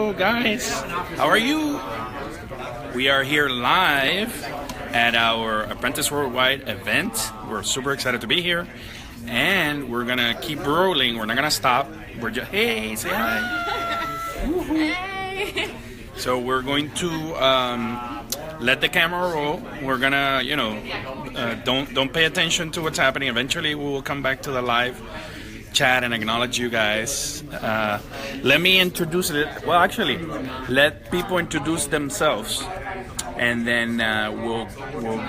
Hello, guys. How are you? We are here live at our Apprentice Worldwide event. We're super excited to be here, and we're gonna keep rolling. We're not gonna stop. We're just hey, say hi. Hey. So we're going to let the camera roll. We're gonna, don't pay attention to what's happening. Eventually, we will come back to the live chat and acknowledge you guys. Let me introduce it. Well, actually, let people introduce themselves, and then we'll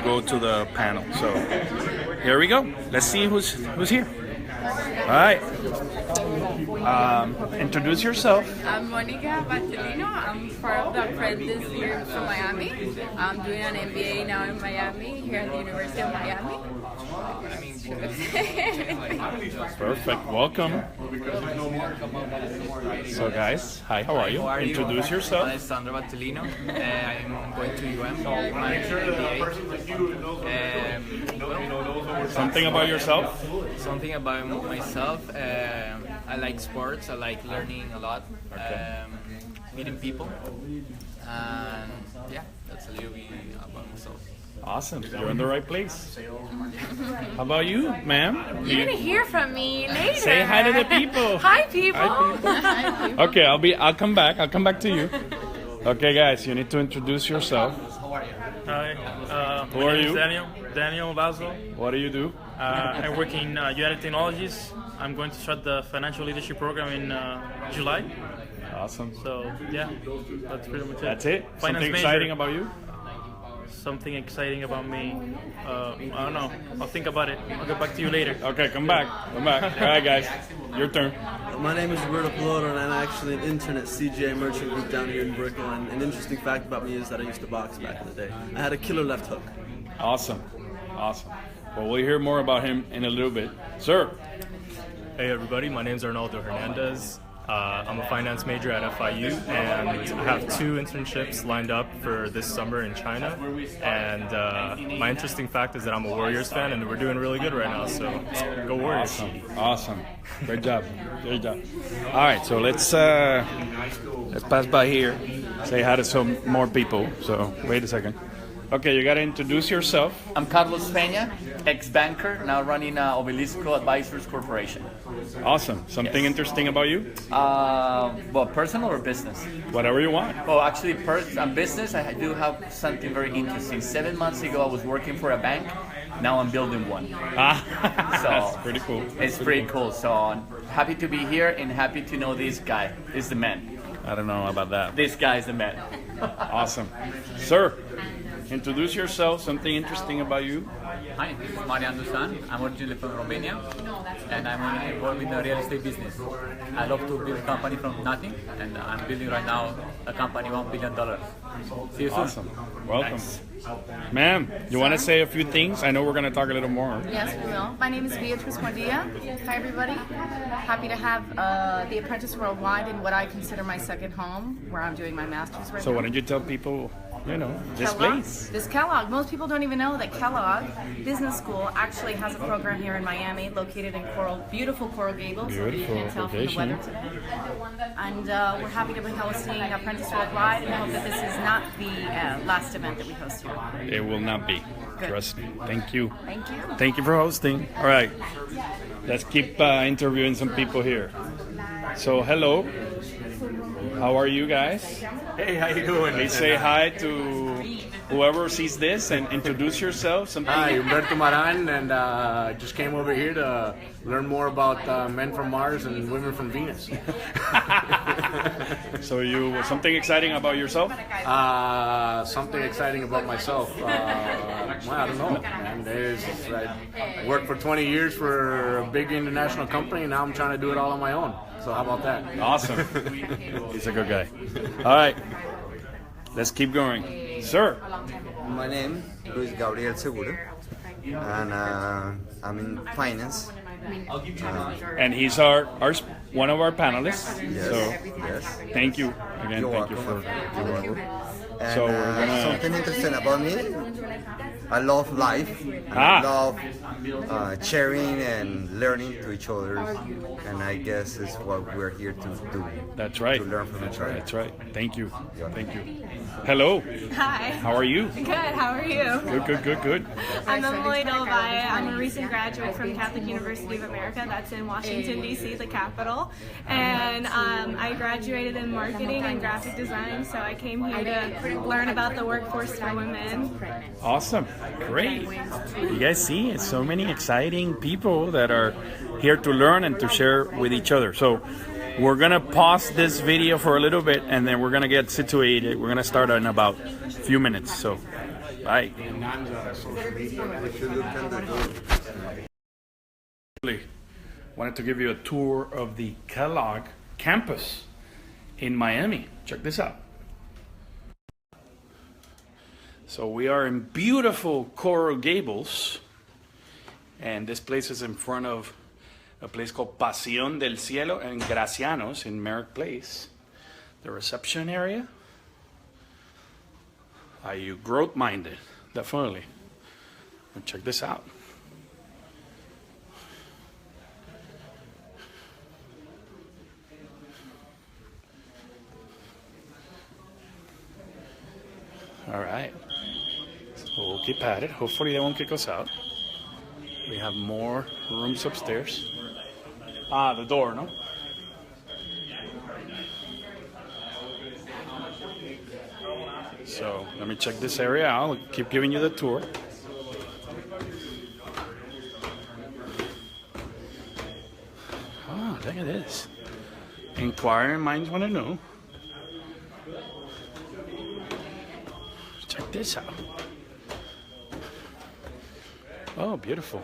go to the panel. So here we go. Let's see who's here. All right. Introduce yourself. I'm Monica Bartolino. I'm part of the Apprentice here from Miami. I'm doing an MBA now in Miami, here at the University of Miami. Perfect. Welcome. So, guys, hi. How are you? Introduce yourself. I'm Sandro Bartolino. I'm going to UM for my MBA. Something about yourself? Something about myself. I like sports. I like learning a lot. Meeting people. And yeah, that's a little bit about myself. Awesome. You're in the right place. How about you, ma'am? You're gonna hear from me later. Say hi to the people. Hi, people. Hi, people. Okay, I'll come back. I'll come back to you. Okay, guys, you need to introduce yourself. Hi, Who my are name you? is Daniel Vaso. What do you do? I work in United Technologies. I'm going to start the financial leadership program in July. Awesome. So yeah, that's pretty much it. That's it? Finance Something major. exciting about you? Something exciting about me. I don't know. I'll think about it. I'll get back to you later. Okay, come back. All right, guys. Your turn. My name is Roberto Piloto, and I'm actually an intern at CGA Merchant Group down here in Brooklyn. An interesting fact about me is that I used to box back in the day. I had a killer left hook. Awesome. Well, we'll hear more about him in a little bit. Sir. Hey everybody, my name is Arnaldo Hernandez. I'm a finance major at FIU, and I have 2 internships lined up for this summer in China. And my interesting fact is that I'm a Warriors fan, and we're doing really good right now, so go Warriors. Awesome. Great job. All right, so let's pass by here. Say hi to some more people. So wait a second. Okay, you got to introduce yourself. I'm Carlos Peña, ex-banker, now running Obelisco Advisors Corporation. Awesome. Something interesting about you? Well, personal or business? Whatever you want. Well, actually, business, I do have something very interesting. 7 months ago, I was working for a bank. Now I'm building one. That's pretty cool. It's pretty cool. So I'm happy to be here and happy to know this guy is the man. I don't know about that. This guy is the man. Awesome. Sir, introduce yourself. Something interesting about you? Hi, this is Marian Dusan. I'm originally from Romania, and I'm involved in the real estate business. I love to build a company from nothing, and I'm building right now a company $1 billion. See you soon. Awesome. Welcome. Ma'am, you want to say a few things? I know we're going to talk a little more. Yes, we will. My name is Beatriz Buendia. Hi, everybody. Happy to have the Apprentice Worldwide in what I consider my second home, where I'm doing my master's right So now. why don't you tell people, this Kellogg. place? This Kellogg. Most people don't even know that Kellogg Business School actually has a program here in Miami, located in beautiful Coral Gables. So you Beautiful can't tell from the location. weather today. And we're happy to be hosting Apprentice Worldwide, and hope that this is not the last event that we host here. It will not be. Good. Trust me. Thank you. Thank you. Thank you for hosting. All right. Let's keep interviewing some people here. So, hello. How are you guys? Hey, how you doing? Please say hi to whoever sees this and introduce yourself. Hi, Humberto Maran, and just came over here to learn more about men from Mars and women from Venus. So something exciting about yourself? Something exciting about myself. Well, I don't know, man. I worked for 20 years for a big international company, and now I'm trying to do it all on my own. So how about that? Awesome. He's a good guy. All right. Let's keep going. Sir. My name is Gabriel Seguro, and I'm in finance. And he's our one of our panelists. Yes. So Yes. thank you again. You're Thank you welcome. for. You're welcome. And So we're gonna- something interesting about me, I love life. And Ah. I love sharing and learning to each other. And I guess is what we're here to do. That's right. To learn from each other. That's right. Thank you. Thank you. Hello. Hi. How are you? Good, how are you? Good. I'm Emily Delvalle. I'm a recent graduate from Catholic University of America. That's in Washington, D.C., the capital. And I graduated in marketing and graphic design, so I came here to learn about the workforce for women. Awesome. Great. You guys see, it's so many exciting people that are here to learn and to share with each other. So we're going to pause this video for a little bit and then we're going to get situated. We're going to start in about a few minutes. So, bye. Wanted to give you a tour of the Kellogg campus in Miami. Check this out. So we are in beautiful Coral Gables, and this place is in front of a place called Pasión del Cielo and Gracianos in Merrick Place. The reception area. Are you growth-minded? Definitely. And check this out. All right. So we'll keep at it. Hopefully they won't kick us out. We have more rooms upstairs. Ah, the door, no? So let me check this area out. I'll keep giving you the tour. Oh, look at this. Inquiring minds want to know. Check this out. Oh, beautiful.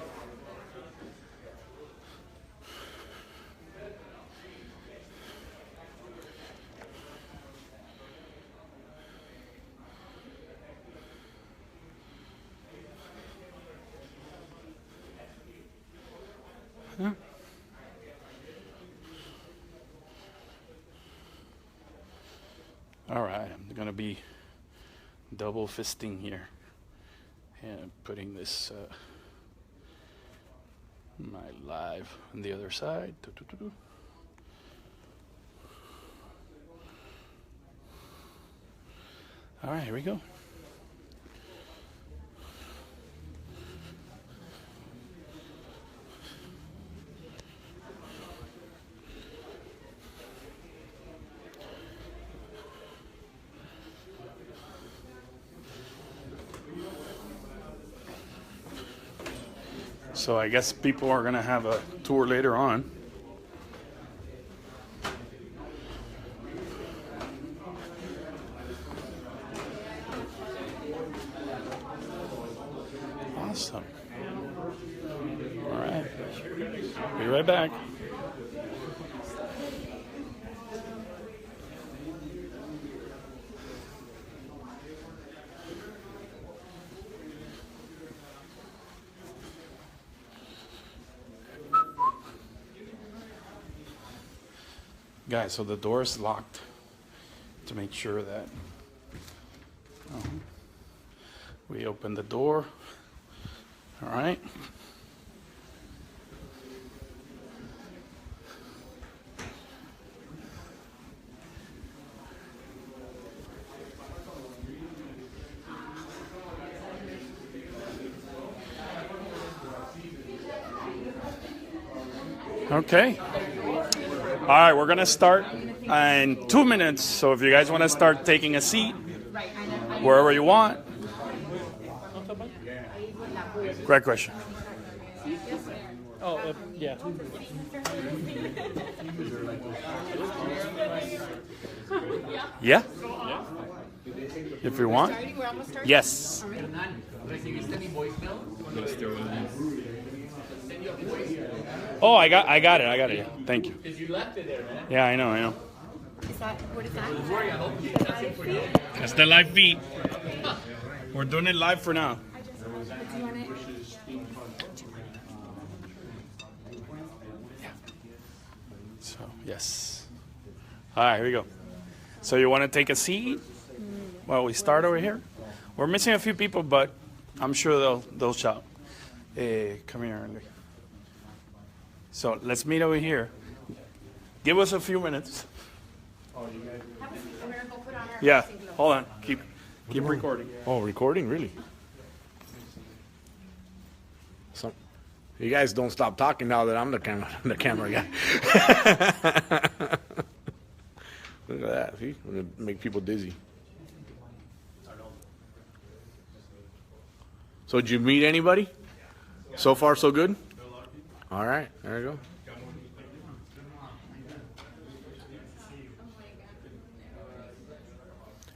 Huh? All right, I'm going to be double fisting here and putting this my live on the other side. All right, here we go. So I guess people are going to have a tour later on. Awesome. All right. Be right back. Guys, so the door is locked to make sure that we open the door. All right. Okay. All right, we're going to start in 2 minutes. So if you guys want to start taking a seat wherever you want. Great question. Oh, yeah. Yeah? If you want. Yes. Oh, I got it. Yeah. Thank you. Because you left it there, man. Yeah, I know. Is that, what is that? That's the live feed. We're doing it live for now. Do you want it? So, Yes. All right, here we go. So you want to take a seat while we start over here? We're missing a few people, but I'm sure they'll shout. Come here, Andy. So let's meet over here. Give us a few minutes. Yeah, hold on. Keep recording. Oh, recording? Really? So, you guys don't stop talking now that I'm the camera guy. Look at that. See? I'm going to make people dizzy. So did you meet anybody? So far, so good? All right. There you go.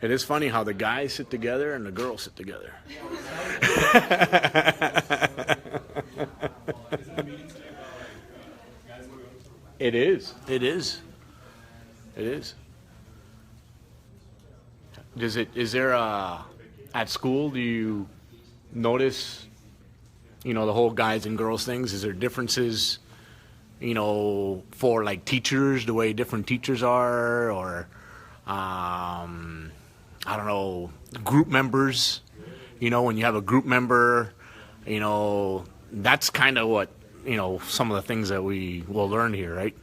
It is funny how the guys sit together and the girls sit together. It is. It is. It is. Is there at school, do you notice, the whole guys and girls things? Is there differences, for like teachers, the way different teachers are, or, I don't know, group members, when you have a group member, that's kind of what, some of the things that we will learn here, right?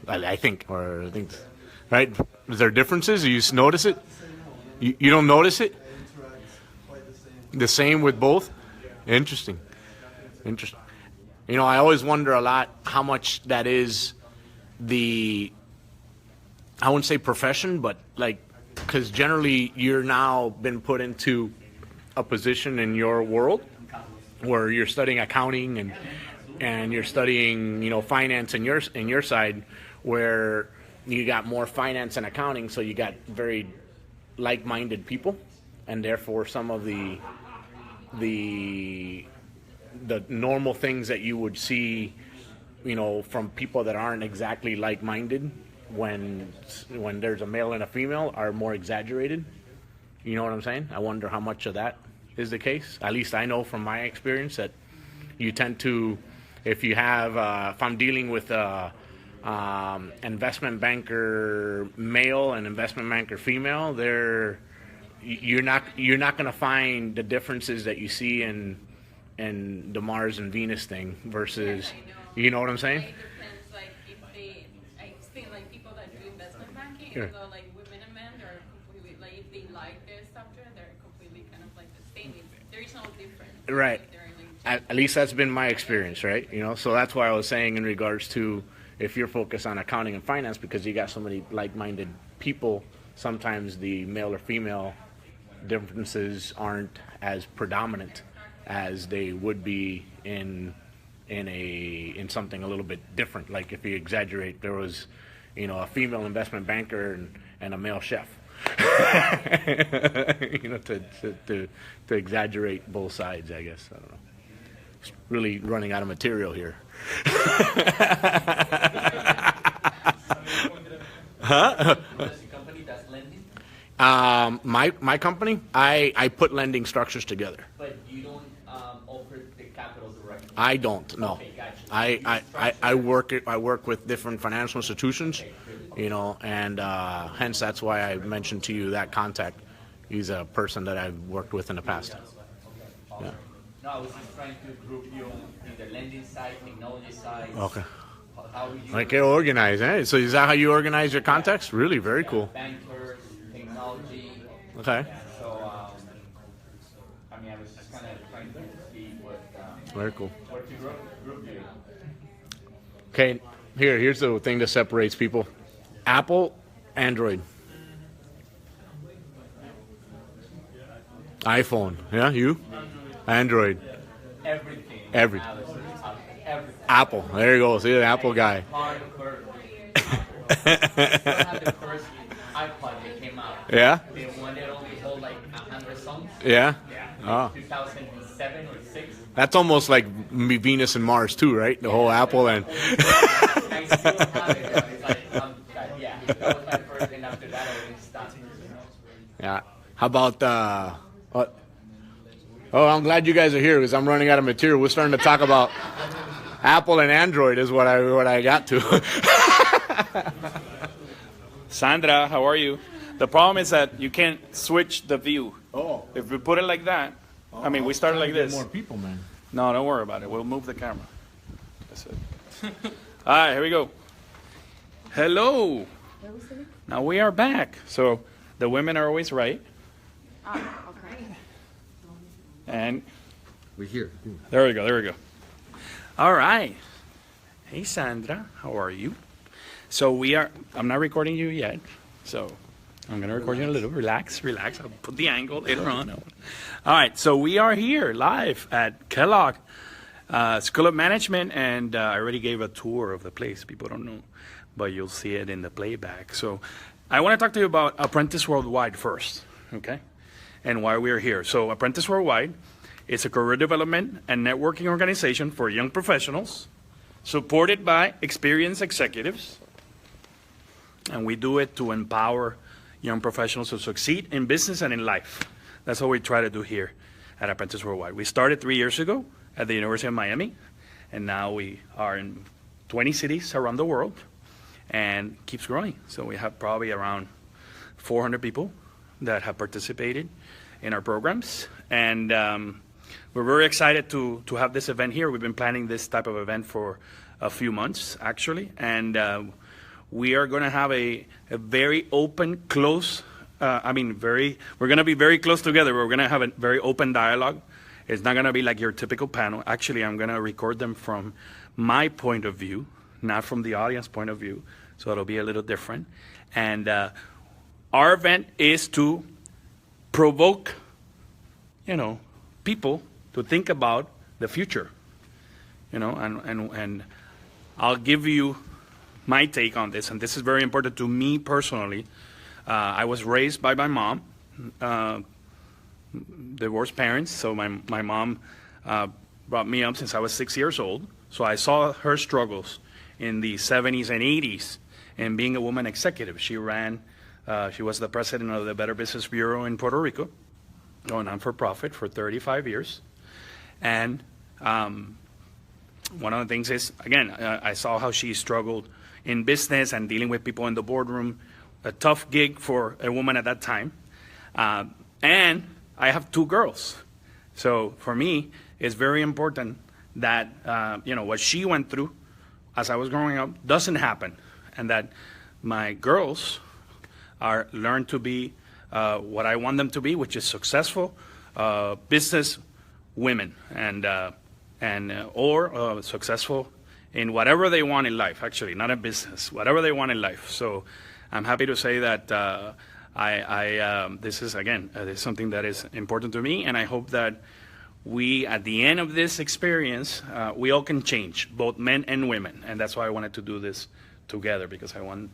I think, right? Is there differences? Do you notice it? You don't notice it? The same with both? Interesting. I always wonder a lot how much that is I wouldn't say profession, but like, because generally you're now been put into a position in your world where you're studying accounting and you're studying, finance in your side, where you got more finance and accounting, so you got very like-minded people, and therefore some of the normal things that you would see, from people that aren't exactly like-minded when there's a male and a female are more exaggerated. You know what I'm saying? I wonder how much of that is the case. At least I know from my experience that you tend to, if I'm dealing with investment banker male and investment banker female, you're not going to find the differences that you see in the Mars and Venus thing versus, you know what I'm saying? Even though like women and men are completely, like if they like their subject, they're completely kind of like the same. There is no difference. Right. At least that's been my experience, right? So that's why I was saying in regards to if you're focused on accounting and finance, because you got so many like-minded people, sometimes the male or female differences aren't as predominant as they would be in something a little bit different. Like if you exaggerate, there was a female investment banker and a male chef. To exaggerate both sides, I guess. I don't know. It's really running out of material here. Huh? My company, I put lending structures together. But you don't offer the capital directly? I don't, no. Okay, gotcha. I work with different financial institutions, and hence that's why I mentioned to you that contact. He's a person that I've worked with in the past. Yeah. No, I was just trying to group you in the lending side, technology side. Okay. How you Like organize, eh? So is that how you organize your contacts? Really, very cool. Bankers, technology. Okay. So, I was just kind of trying to see what. Very cool. What you group you. Okay, here's the thing that separates people. Apple, Android. iPhone, yeah, you? Android. Everything. Everything. Apple. There you go. See, the Apple guy. Hardcore. The first iPod that came out. Yeah? The one that only hold like 100 songs. Yeah? Yeah. 2007 or 6. That's almost like Venus and Mars too, right? The whole Apple and. I still have it. It's like, yeah, that was my first, and after that I really stopped. Yeah. How about what? Oh, I'm glad you guys are here because I'm running out of material. We're starting to talk about Apple and Android is what I got to. Sandra, how are you? The problem is that you can't switch the view. Oh. If we put it like that, I mean, we started like this. More people, man. No, don't worry about it. We'll move the camera. That's it. All right, here we go. Hello. Now we are back. So the women are always right. Okay. And We're here. there we go. There we go. All right. Hey, Sandra, how are you? So I'm not recording you yet. So I'm going to record you in a little. Relax. I'll put the angle later on. All right. So we are here live at Kellogg School of Management. And I already gave a tour of the place. People don't know, but you'll see it in the playback. So I want to talk to you about Apprentice Worldwide first. Okay. And why we're here. So Apprentice Worldwide is a career development and networking organization for young professionals supported by experienced executives. And we do it to empower young professionals to succeed in business and in life. That's what we try to do here at Apprentice Worldwide. We started 3 years ago at the University of Miami, and now we are in 20 cities around the world and keeps growing. So we have probably around 400 people that have participated in our programs. And we're very excited to have this event here. We've been planning this type of event for a few months, actually. And we are going to have a very open, close, we're going to be very close together. We're going to have a very open dialogue. It's not going to be like your typical panel. Actually, I'm going to record them from my point of view, not from the audience point of view. So it'll be a little different. And our event is to provoke, people to think about the future, and I'll give you my take on this, and this is very important to me personally. I was raised by my mom, divorced parents, so my mom brought me up since I was 6 years old, so I saw her struggles in the 70s and 80s in being a woman executive. She was the president of the Better Business Bureau in Puerto Rico, going on for profit for 35 years. And one of the things is, again, I saw how she struggled in business and dealing with people in the boardroom, a tough gig for a woman at that time. And I have 2 girls. So for me, it's very important that, what she went through as I was growing up doesn't happen. And that my girls learn to be what I want them to be, which is successful business women or successful in whatever they want in life. Actually, not in business, whatever they want in life. So I'm happy to say that this is something that is important to me, and I hope that we, at the end of this experience, we all can change, both men and women, and that's why I wanted to do this together, because I want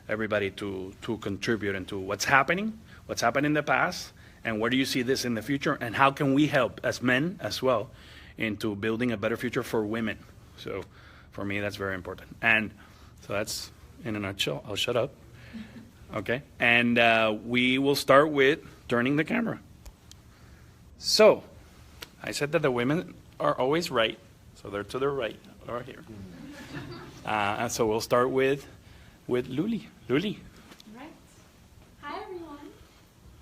everybody to contribute into what's happened in the past, and where do you see this in the future, and how can we help as men as well into building a better future for women. So for me, that's very important. And so that's in a nutshell. I'll shut up. Okay. And we will start with turning the camera. So I said that the women are always right. So they're to the right, or here. And so we'll start with Luli. Luli. Right. Hi, everyone.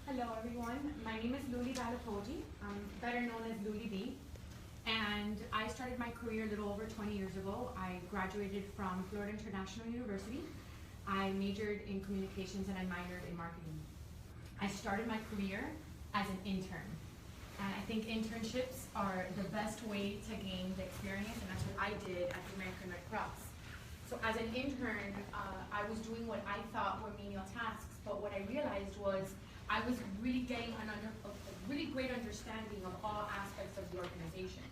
Hello, everyone. My name is Luli Balapoji. I'm better known as Luli B. And I started my career a little over 20 years ago. I graduated from Florida International University. I majored in communications and I minored in marketing. I started my career as an intern. And I think internships are the best way to gain the experience, and that's what I did at the American Red Cross. So as an intern, I was doing what I thought were menial tasks, but what I realized was I was really getting a really great understanding of all aspects of the organization.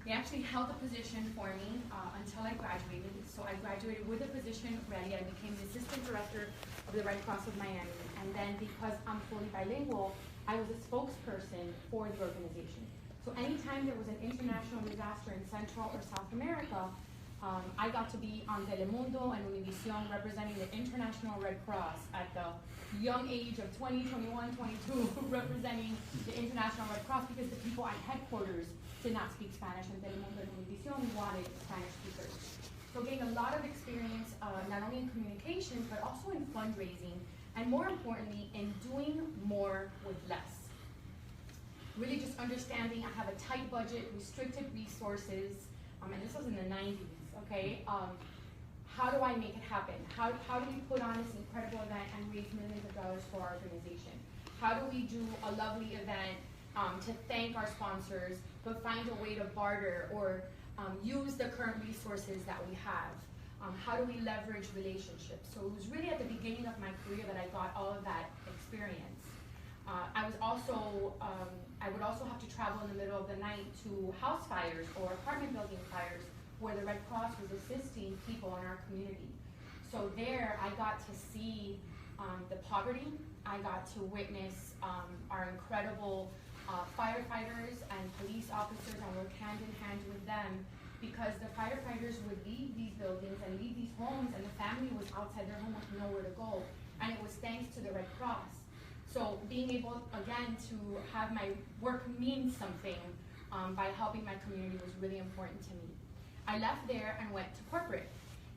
They actually held a position for me until I graduated. So I graduated with a position ready. I became the assistant director of the Red Cross of Miami. And then because I'm fully bilingual, I was a spokesperson for the organization. So anytime there was an international disaster in Central or South America, I got to be on Telemundo and Univision representing the International Red Cross at the young age of 20, 21, 22, representing the International Red Cross, because the people at headquarters did not speak Spanish, and Telemundo and Univision wanted Spanish speakers. So So getting a lot of experience, not only in communications, but also in fundraising, and more importantly, in doing more with less. Really just understanding I have a tight budget, restricted resources, and this was in the 90s, okay? How do I make it happen? How do we put on this incredible event and raise millions of dollars for our organization? How do we do a lovely event to thank our sponsors, but find a way to barter or use the current resources that we have? How do we leverage relationships? So it was really at the beginning of my career that I got all of that experience. I would also have to travel in the middle of the night to house fires or apartment building fires where the Red Cross was assisting people in our community. So there I got to see the poverty. I got to witness our incredible firefighters and police officers and work hand in hand with them, because the firefighters would leave these buildings and leave these homes, and the family was outside their home with nowhere to go. And it was thanks to the Red Cross. So being able, again, to have my work mean something by helping my community was really important to me. I left there and went to corporate,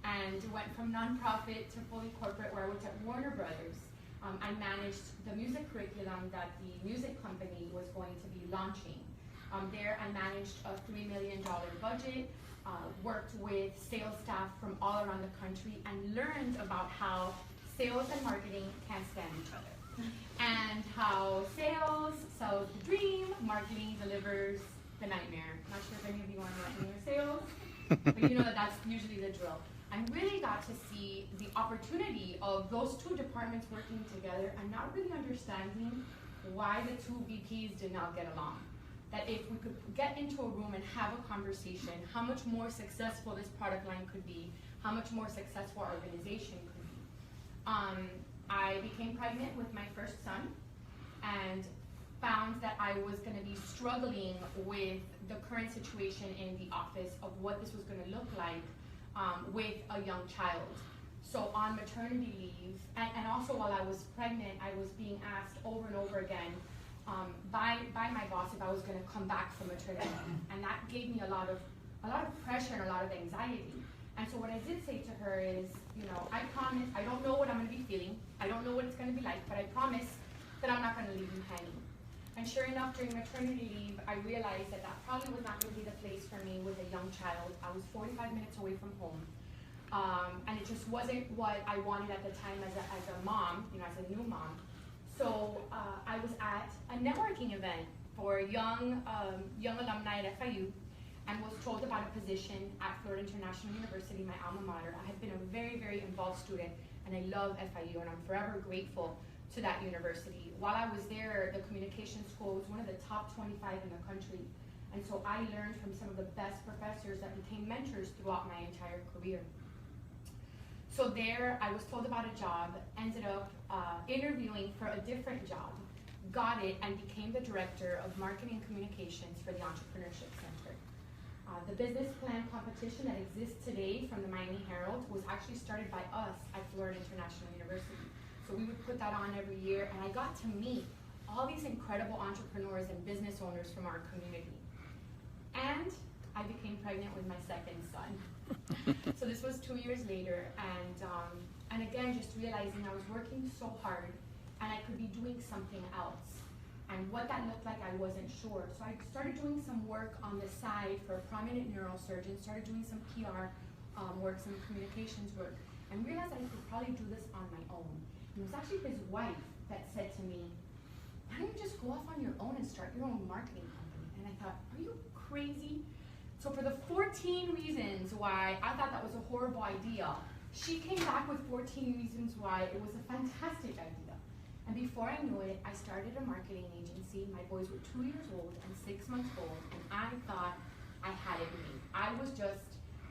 and went from nonprofit to fully corporate, where I worked at Warner Brothers. I managed the music curriculum that the music company was going to be launching. There I managed a $3 million budget, worked with sales staff from all around the country, and learned about how sales and marketing can't stand each other. And how sales sells the dream, marketing delivers the nightmare. Not sure if any of you want marketing or sales, but you know that that's usually the drill. I really got to see the opportunity of those two departments working together and not really understanding why the two VPs did not get along. That if we could get into a room and have a conversation, how much more successful this product line could be, how much more successful our organization could be. I became pregnant with my first son and found that I was going to be struggling with the current situation in the office of what this was going to look like with a young child. So on maternity leave, and also while I was pregnant, I was being asked over and over again by my boss if I was going to come back from maternity leave, and that gave me a lot of pressure and a lot of anxiety. And so what I did say to her is, you know, I promise, I don't know what I'm going to be feeling, I don't know what it's going to be like, but I promise that I'm not going to leave you hanging. And sure enough, during maternity leave, I realized that that probably was not going to be the place for me with a young child. I was 45 minutes away from home. And it just wasn't what I wanted at the time as a mom, you know, as a new mom. So I was at a networking event for young alumni at FIU, and was told about a position at Florida International University, my alma mater. I have been a very, very involved student, and I love FIU, and I'm forever grateful to that university. While I was there, the communication school was one of the top 25 in the country, and so I learned from some of the best professors that became mentors throughout my entire career. So there, I was told about a job, ended up interviewing for a different job, got it, and became the director of marketing communications for the Entrepreneurship Center. The business plan competition that exists today from the Miami Herald was actually started by us at Florida International University. So we would put that on every year, and I got to meet all these incredible entrepreneurs and business owners from our community. And I became pregnant with my second son. So this was 2 years later, and again, just realizing I was working so hard, and I could be doing something else. And what that looked like, I wasn't sure. So I started doing some work on the side for a prominent neurosurgeon, started doing some PR work, some communications work, and realized I could probably do this on my own. And it was actually his wife that said to me, why don't you just go off on your own and start your own marketing company? And I thought, are you crazy? So for the 14 reasons why I thought that was a horrible idea, she came back with 14 reasons why it was a fantastic idea. And before I knew it, I started a marketing agency. My boys were 2 years old and 6 months old, and I thought I had it made.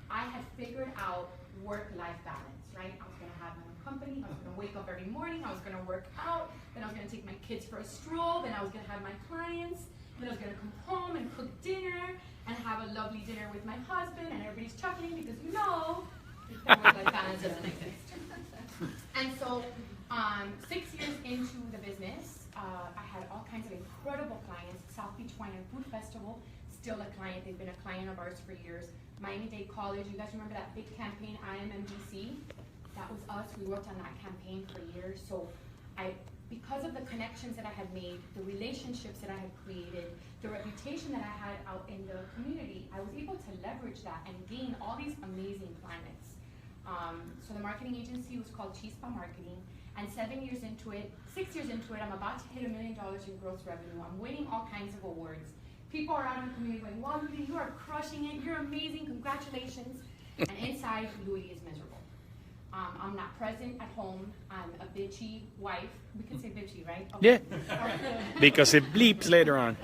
I had figured out work-life balance, right? I was gonna have my own company, I was gonna wake up every morning, I was gonna work out, then I was gonna take my kids for a stroll, then I was gonna have my clients, then I was gonna come home and cook dinner, and have a lovely dinner with my husband, and everybody's chuckling because you know, work-life balance doesn't exist. And so, 6 years into the business, I had all kinds kinds of incredible clients. South Beach Wine and Food Festival, still a client. They've been a client of ours for years. Miami-Dade College, you guys remember that big campaign, IMMDC? That was us. We worked on that campaign for years. So because of the connections that I had made, the relationships that I had created, the reputation that I had out in the community, I was able to leverage that and gain all these amazing clients. So the marketing agency was called Chispa Marketing, and 6 years into it, I'm about to hit $1 million in gross revenue. I'm winning all kinds of awards. People are out in the community going, wow, Louie, you are crushing it, you're amazing, congratulations. And inside, Louie is miserable. I'm not present at home. I'm a bitchy wife. We can say bitchy, right? Okay. Yeah. Because it bleeps later on.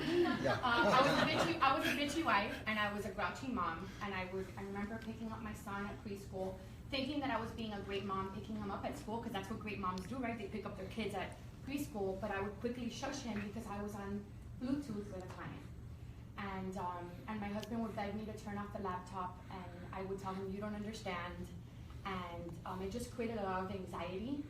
I was a bitchy wife, and I was a grouchy mom. And I remember picking up my son at preschool, thinking that I was being a great mom, picking him up at school, because that's what great moms do, right? They pick up their kids at preschool. But I would quickly shush him because I was on Bluetooth with a client. And my husband would beg me to turn off the laptop, and I would tell him, you don't understand. And it just created a lot of anxiety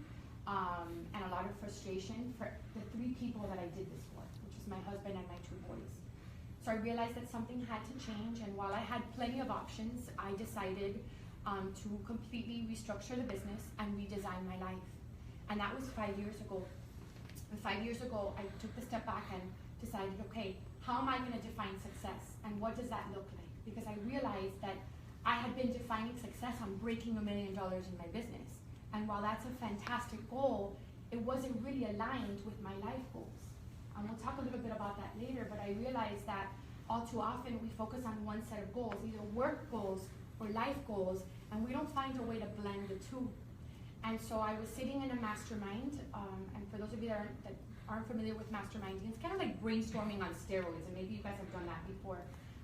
and a lot of frustration for the 3 people that I did this for, which is my husband and my 2 boys. So I realized that something had to change, and while I had plenty of options, I decided to completely restructure the business and redesign my life. And that was 5 years ago. And 5 years ago, I took the step back and decided, okay, how am I going to define success, and what does that look like? Because I realized that I had been defining success on breaking $1 million in my business. And while that's a fantastic goal, it wasn't really aligned with my life goals. And we'll talk a little bit about that later, but I realized that all too often we focus on one set of goals, either work goals or life goals, and we don't find a way to blend the two. And so I was sitting in a mastermind, and for those of you that aren't familiar with masterminding, it's kind of like brainstorming on steroids, and maybe you guys have done that before.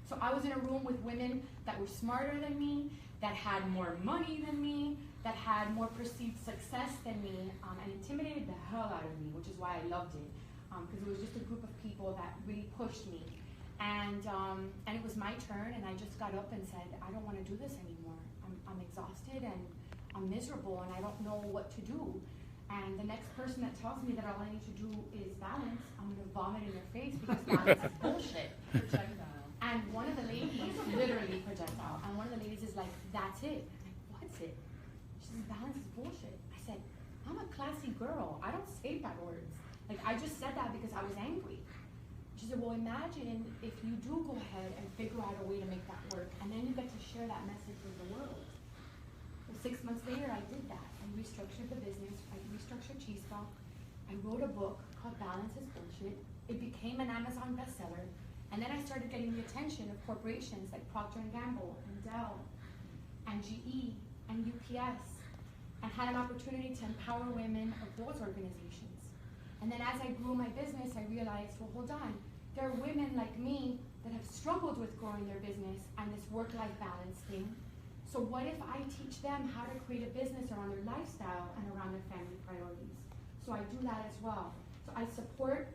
So I was in a room with women that were smarter than me, that had more money than me, that had more perceived success than me, and intimidated the hell out of me, which is why I loved it, because it was just a group of people that really pushed me. And it was my turn, and I just got up and said, I don't want to do this anymore. I'm exhausted, and I'm miserable, and I don't know what to do. And the next person that tells me that all I need to do is balance, I'm going to vomit in their face because balance is bullshit. And one of the ladies, literally projectile, and one of the ladies is like, that's it. I'm like, what's it? She says, balance is bullshit. I said, I'm a classy girl. I don't say bad words. Like, I just said that because I was angry. She said, well, imagine if you do go ahead and figure out a way to make that work, and then you get to share that message with the world. Well, 6 months later, I did that. I restructured the business. I restructured Chispa. I wrote a book called Balance is Bullshit. It became an Amazon bestseller. And then I started getting the attention of corporations like Procter & Gamble and Dell and GE and UPS, and had an opportunity to empower women of those organizations. And then as I grew my business, I realized, well, hold on, there are women like me that have struggled with growing their business and this work-life balance thing. So what if I teach them how to create a business around their lifestyle and around their family priorities? So I do that as well. So I support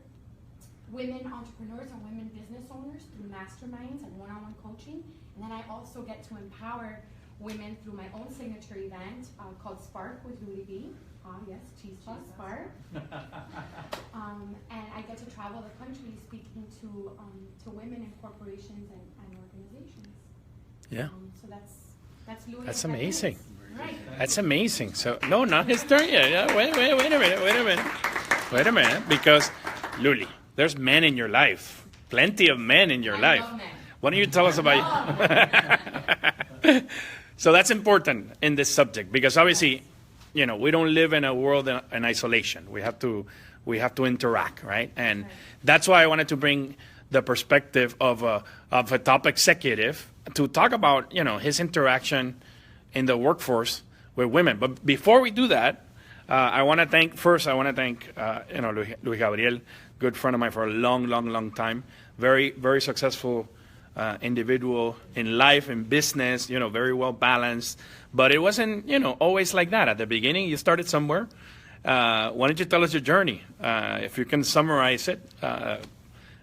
women entrepreneurs and women business owners through masterminds and one-on-one coaching. And then I also get to empower women through my own signature event called Spark with Louie B. Yes, Chispa Spark. And I get to travel the country speaking to women in corporations and organizations. Yeah. So that's Louie. That's amazing. Right. That's amazing. So, no, not his turn yet. Yeah, wait a minute. Because, Luli, there's men in your life. Plenty of men in your life. Love men. Why don't you tell us about So that's important in this subject, because obviously, you know, we don't live in a world in isolation. We have to interact, right? And that's why I wanted to bring the perspective of a top executive to talk about, you know, his interaction in the workforce with women. But before we do that, I want to thank you know, Luis Gabriel, good friend of mine for a long time. Very, very successful individual in life, in business, you know, very well balanced. But it wasn't, you know, always like that. At the beginning, you started somewhere. Why don't you tell us your journey? If you can summarize it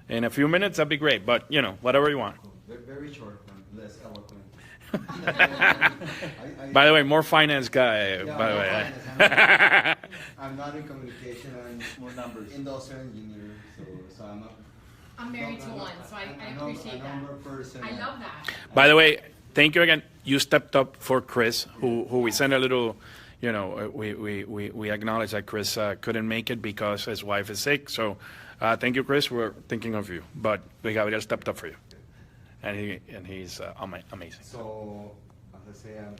in a few minutes, that'd be great. But, you know, whatever you want. Very short, less eloquent. By the way, more finance guy. Yeah, by the way, I'm not in communication. I'm More numbers. industrial engineer. So So I'm married to one, so I appreciate that. Person. I love that. By the way, thank you again. You stepped up for Chris, who we sent a little, you know, we acknowledge that Chris couldn't make it because his wife is sick. So thank you, Chris. We're thinking of you. But Gabriel stepped up for you. And he's amazing. So, as I say, I'm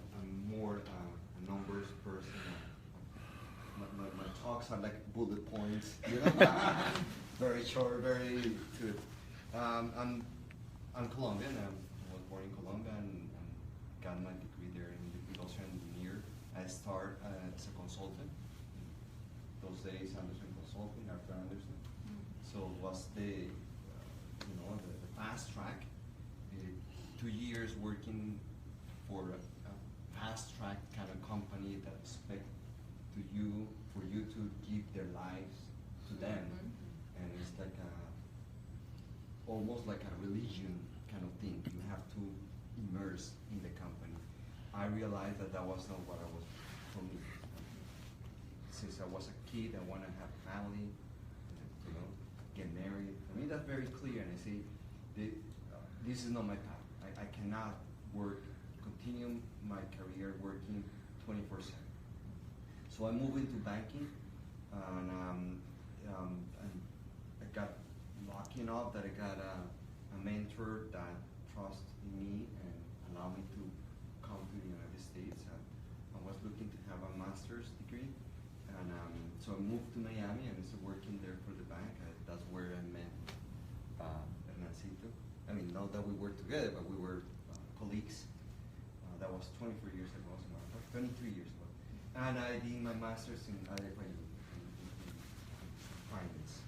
more a numbers person. My talks are like bullet points, you know? Very short, very good. I'm Colombian. I was born in Colombia and got my degree there in industrial engineer. I started as a consultant. Those days, Anderson Consulting after Anderson. So it was the fast track. 2 years working for a fast track kind of company that expect for you to give their lives to them, and it's like almost like a religion kind of thing. You have to immerse in the company. I realized that was not what I was for me. Since I was a kid, I want to have a family, get married. For me, that's very clear, and I say, this is not my path. I cannot continue my career working 24/7. So I moved into banking, and I got lucky enough that I got a mentor that trusts in me and allowed me to come to the United States. I was looking to have a master's degree, and so I moved to Miami and started working there for the bank. That's where I met Hernancito. I mean, not that we worked together, but we were colleagues. That was 24 years ago, 23 years ago. And I did my master's in finance.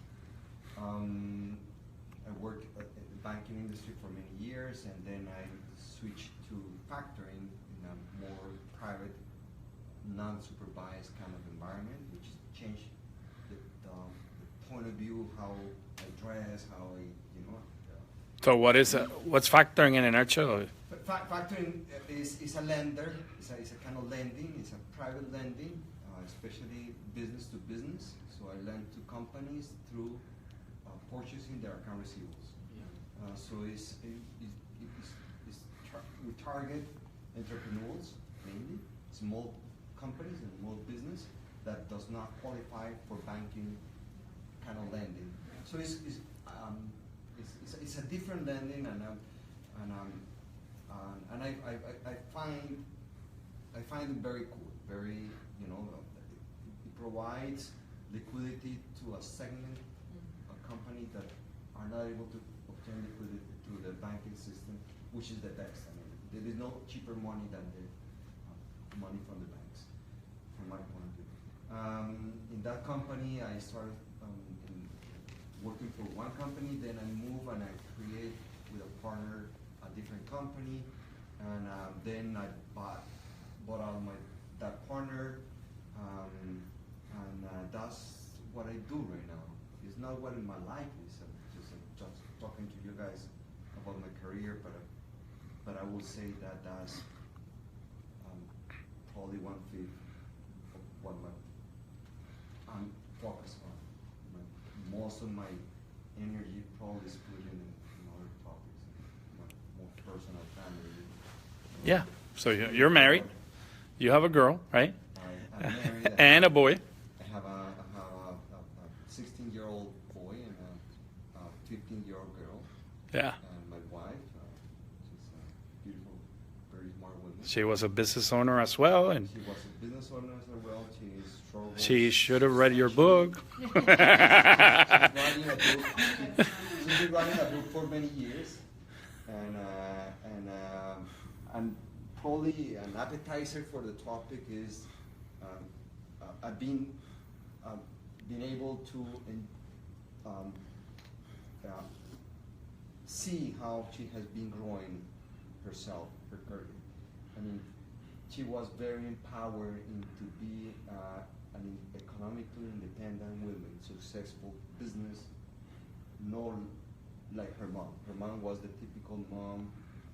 I worked in the banking industry for many years, and then I switched to factoring in a more private, non-supervised kind of environment, which changed the point of view, how I dress, how I, So what's factoring in a nutshell? Factoring is a lender. It's a kind of lending. It's a private lending, especially business to business. So I lend to companies through purchasing their account receivables. So we target entrepreneurs mainly, small companies and small business that does not qualify for banking kind of lending. So it's a different lending, and I find it very cool. Very, it provides liquidity to a segment of company that are not able to obtain liquidity through the banking system, which is the best. I mean, there is no cheaper money than the money from the banks, from my point of view. In that company, I started working for one company, then I move and I create with a partner a different company, and then I bought out that partner, and that's what I do right now. It's not what in my life is. I'm just talking to you guys about my career, but I will say that that's probably 1/5 of what I'm focused on. Most of my energy probably is put in other topics, more personal, family. Yeah. So you're married. You have a girl, right? I'm married. And a boy. I have a 16-year-old boy and a 15-year-old girl. Yeah. And my wife, she's a beautiful, very smart woman. She was a business owner as well, and she was a business owner as well. She should have read your book. She's been writing a book for many years, and probably an appetizer for the topic is I've been able to see how she has been growing herself, her career. I mean, she was very empowered to be an economically independent woman, successful business, not like her mom. Her mom was the typical mom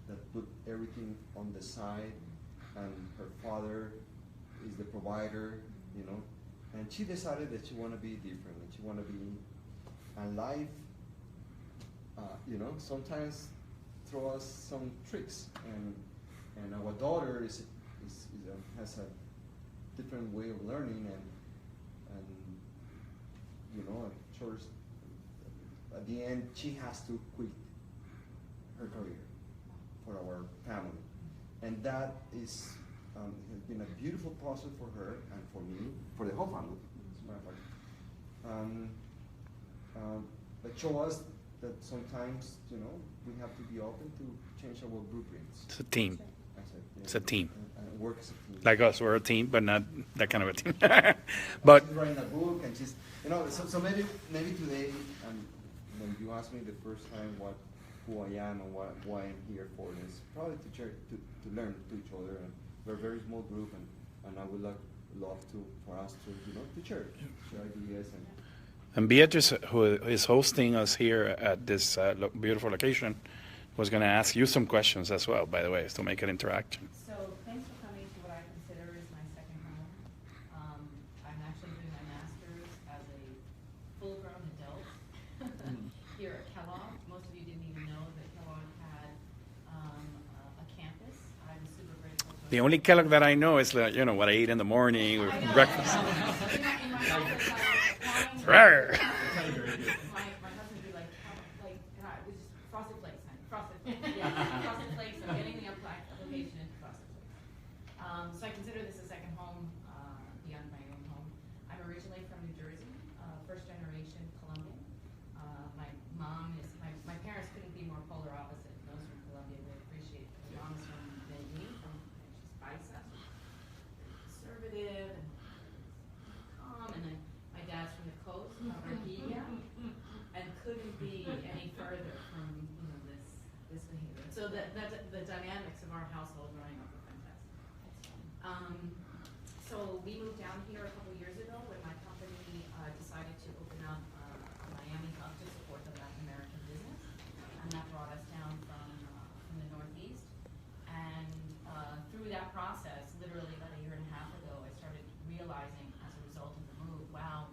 that put everything on the side, and her father is the provider, and she decided that she want to be different, and she want to be and life, sometimes throw us some tricks, and our daughter has a different way of learning, and at the end she has to quit her career for our family, and that has been a beautiful process for her and for me, for the whole family, as a matter of fact. But show us that sometimes we have to be open to change our blueprints. It's a team. It's a team. And work as a team. Like us, we're a team, but not that kind of a team. But she's writing a book, and she's so maybe today, when you ask me the first time who I am and why I'm here for this, probably to learn to each other, and we're a very small group, and I would love for us to share ideas and Beatrice, who is hosting us here at this beautiful location, was going to ask you some questions as well, by the way, to make an interaction. So thanks for coming to what I consider is my second home. I'm actually doing my master's as a full-grown adult here at Kellogg. Most of you didn't even know that Kellogg had a campus. I'm super grateful. The only Kellogg that I know is what I eat in the morning with breakfast. My husband would be like, it was just Frosted Flakes, honey. Frosted Flakes. I'm getting the application into Frosted Flakes. So I consider this a second home beyond my own home. I'm originally from New Jersey, first generation Colombian. My mom is, my parents couldn't be more polar opposite. Those from Colombia would appreciate it. My mom is from Medellin, she's paisa, conservative and calm, and then my dad's from the coast, Barranquilla, and couldn't be any further from this behavior. So the dynamics of our household growing up were fantastic. So we moved down here a couple years ago when my company decided to open up a Miami hub to support the Latin American business, and that brought us down from the Northeast. And through that process, literally about a year and a half ago, I started realizing as a result of the move, wow,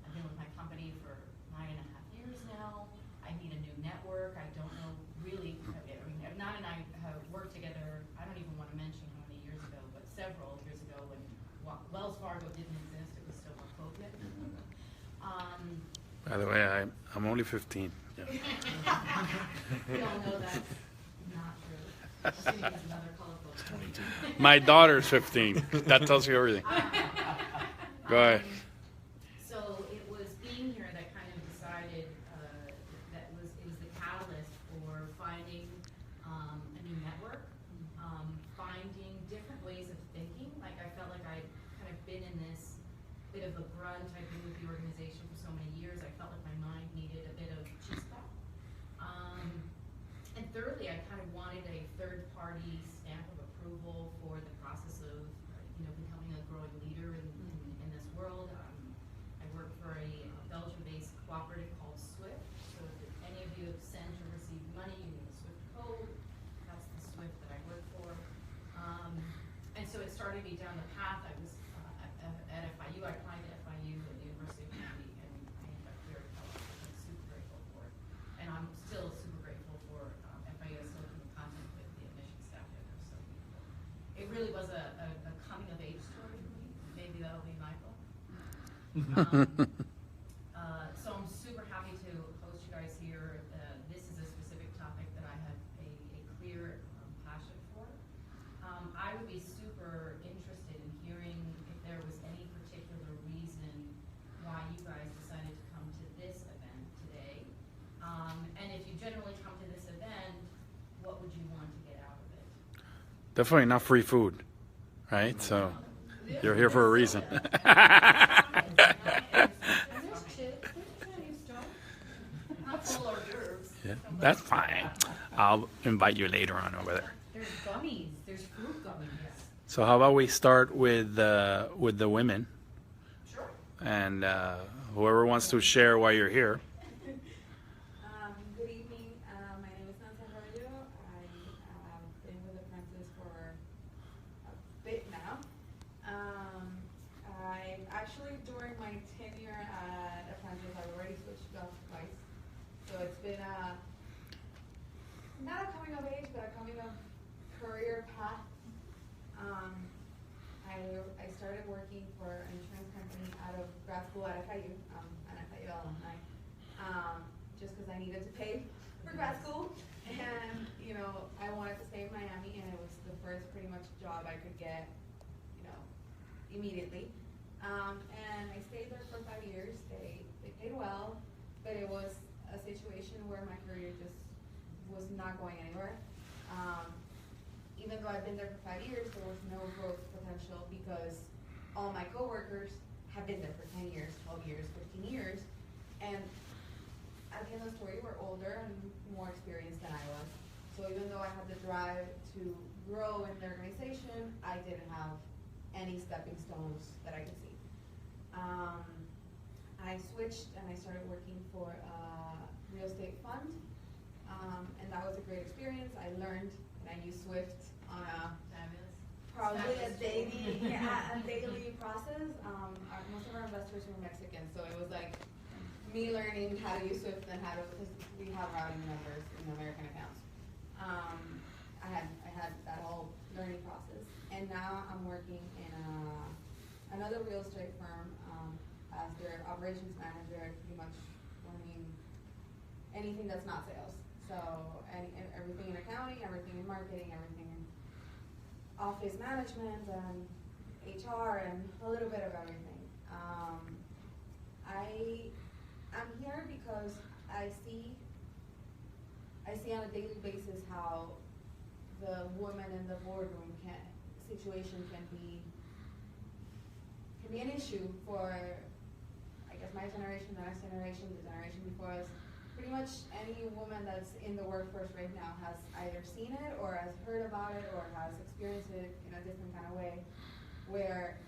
I've been with my company for 9.5 years now. I need a new network. I don't know really. Nana and I have worked together. I don't even want to mention how many years ago, but several years ago when Wells Fargo didn't exist. It was still COVID. By the way, I'm only 15. Yeah. We all know that's not true. Assuming he's another colorful 22. My daughter's 15. That tells you everything. Go ahead. So it was being here that kind of decided it was the catalyst for finding a new network, finding different ways of thinking. Like I felt like I'd kind of been in this bit of a grunt. I'd been with the organization for so many years. I felt like my mind needed a bit of chispa. And thirdly, I kind of wanted a third-party stamp of approval for the process of becoming a growing leader in this world. I work for a Belgium-based cooperative called SWIFT. So if any of you have sent or received money, you need a SWIFT code. That's the SWIFT that I work for. And so it started me down the path. I was at FIU. I applied to FIU at the University of Miami, and I ended up here at Kellogg. I'm super grateful for it. And I'm still super grateful for FIU is still in contact with the admission staff there. They're so beautiful. It really was a coming of age story for me. Maybe that'll be my book. So I'm super happy to host you guys here. This is a specific topic that I have a clear passion for. I would be super interested in hearing if there was any particular reason why you guys decided to come to this event today. And if you generally come to this event, what would you want to get out of it? Definitely not free food, right? So you're here for a reason. Yeah, that's fine. I'll invite you later on over there. There's gummies. There's fruit gummies. So how about we start with the women? Sure. And whoever wants to share why you're here. Good evening. My name is Nancy Arroyo. I have been with Apprentice for a bit now. I actually, during my tenure at Apprentice, I already switched jobs twice. been not a coming of age, but a coming of career path. I started working for an insurance company out of grad school at FIU, an FIU alumni, just because I needed to pay for grad school. And, you know, I wanted to stay in Miami, and it was the first pretty much job I could get, you know, immediately. And I stayed there for 5 years. They paid well, but it was a situation where my career just was not going anywhere. Even though I've been there for 5 years, there was no growth potential because all my coworkers have been there for 10 years, 12 years, 15 years. And at the end of the story, we're older and more experienced than I was. So even though I had the drive to grow in the organization, I didn't have any stepping stones that I could see. I switched and I started working for a real estate fund, and that was a great experience. I learned and I used Swift on probably a daily process. Most of our investors were Mexican, so it was like me learning how to use Swift and how to, because we have routing numbers in American accounts. I had that whole learning process, and now I'm working in another real estate firm as their operations manager, pretty much running anything that's not sales. So everything in accounting, everything in marketing, everything in office management and HR and a little bit of everything. I'm here because I see on a daily basis how the woman in the boardroom situation can be an issue for, I guess, my generation, the next generation, the generation before us. Pretty much any woman that's in the workforce right now has either seen it or has heard about it or has experienced it in a different kind of way, where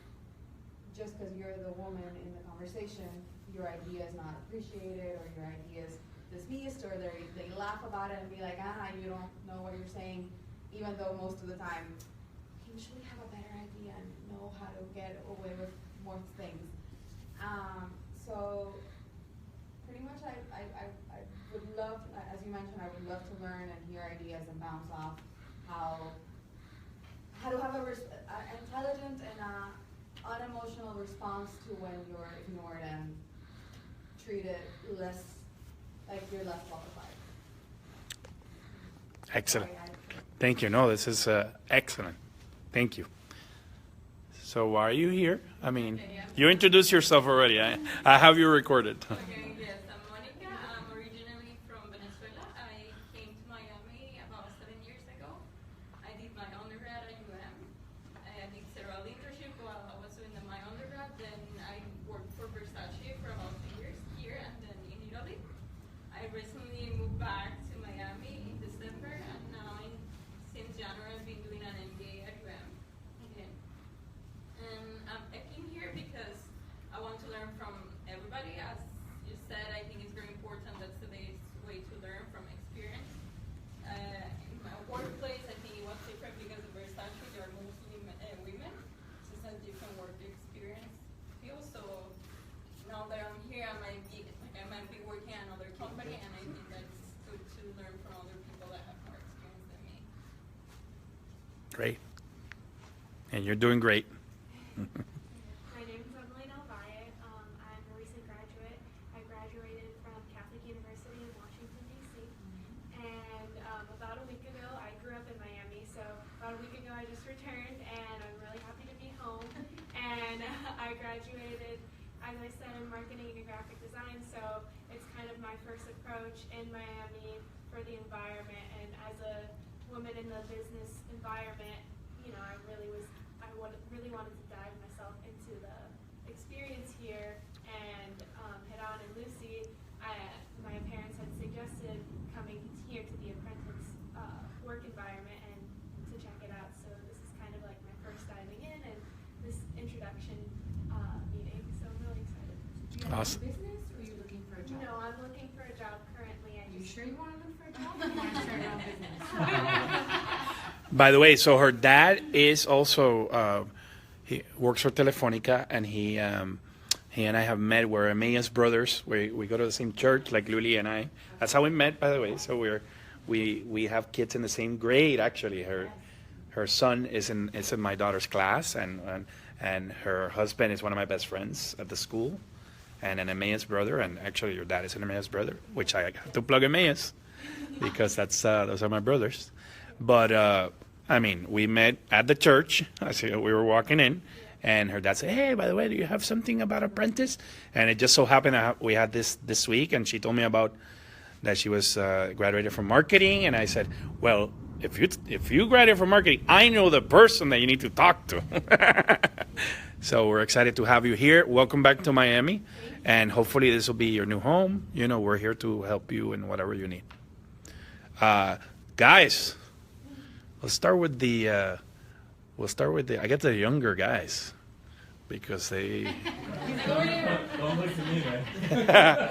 just because you're the woman in the conversation, your idea is not appreciated or your idea is dismissed, or they laugh about it and be like, you don't know what you're saying, even though most of the time you usually have a better idea and know how to get away with more things. So pretty much I would love, as you mentioned, I would love to learn and hear ideas and bounce off how to have an intelligent and unemotional response to when you're ignored and treated less, like you're less qualified. Excellent. Thank you. No, this is excellent. Thank you. So why are you here? I mean, you introduced yourself already. I have you recorded. Okay, yes, I'm Monica. I'm originally from Venezuela. I came to Miami about 7 years ago. I did my undergrad at UM. I did several internships while I was doing my undergrad. Then I worked for Versace for about 2 years here and then in Italy. I recently moved back to Miami in December, and now since January I've been doing an MBA at UM again. And I came here because I want to learn from everybody. As you said, I think it's very important. That's the best way to learn from experience. In my workplace, I think it was different because of Versace, they are mostly women. So it's a different work experience field. So now that I'm here, I might be working at another company, and I think that's good to learn from other people that have more experience than me. Great. And you're doing great. My name is Emily Valle. I'm a recent graduate. I graduated from Catholic University in Washington, D.C. And about a week ago, I grew up in Miami, so about a week ago I just returned, and I'm really happy to be home. And I graduated, as I said, in marketing and graphic design, so it's kind of my first approach in Miami for the environment. And as a woman in the business environment, you know, I really wanted to dive myself into the experience here and head on. And Lucy, my parents had suggested coming here to the apprentice work environment and to check it out. So this is kind of like my first diving in and this introduction meeting. So I'm really excited. Do you have a business, or are you looking for a job? No, I'm looking for a job currently. Are you sure you want to look for a job, or you want to start your own business? By the way, so her dad is also he works for Telefonica, and he He and I have met. We're Emmaus brothers. We go to the same church, like Luli and I. That's how we met, by the way. So we have kids in the same grade. Actually, her son is in my daughter's class, and her husband is one of my best friends at the school, and an Emmaus brother. And actually, your dad is an Emmaus brother, which I have to plug Emmaus because those are my brothers. But I mean, we met at the church. We were walking in. And her dad said, "Hey, by the way, do you have something about Apprentice?" And it just so happened that we had this week, and she told me about that she was graduated from marketing. And I said, "Well, if you graduated from marketing, I know the person that you need to talk to." So we're excited to have you here. Welcome back to Miami, and hopefully this will be your new home. You know, we're here to help you in whatever you need. Guys, let's start with the. I get the younger guys because they. Don't look at me, man.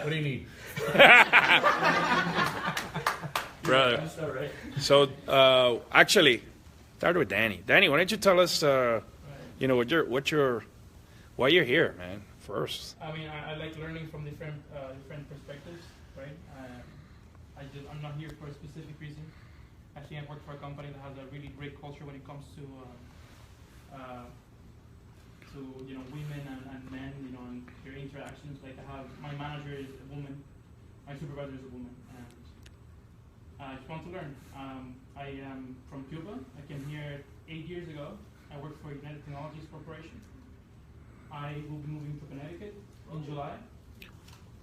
What do you need? Brother. So actually, start with Danny. Danny, why don't you tell us, you know, why you're here, man? First. I mean, I like learning from different perspectives, right? I'm not here for a specific reason. I think I work for a company that has a really great culture when it comes to you know, women and men, you know, and their interactions. Like I have my manager is a woman, my supervisor is a woman, and I just want to learn. I am from Cuba. I came here 8 years ago. I work for United Technologies Corporation. I will be moving to Connecticut in July.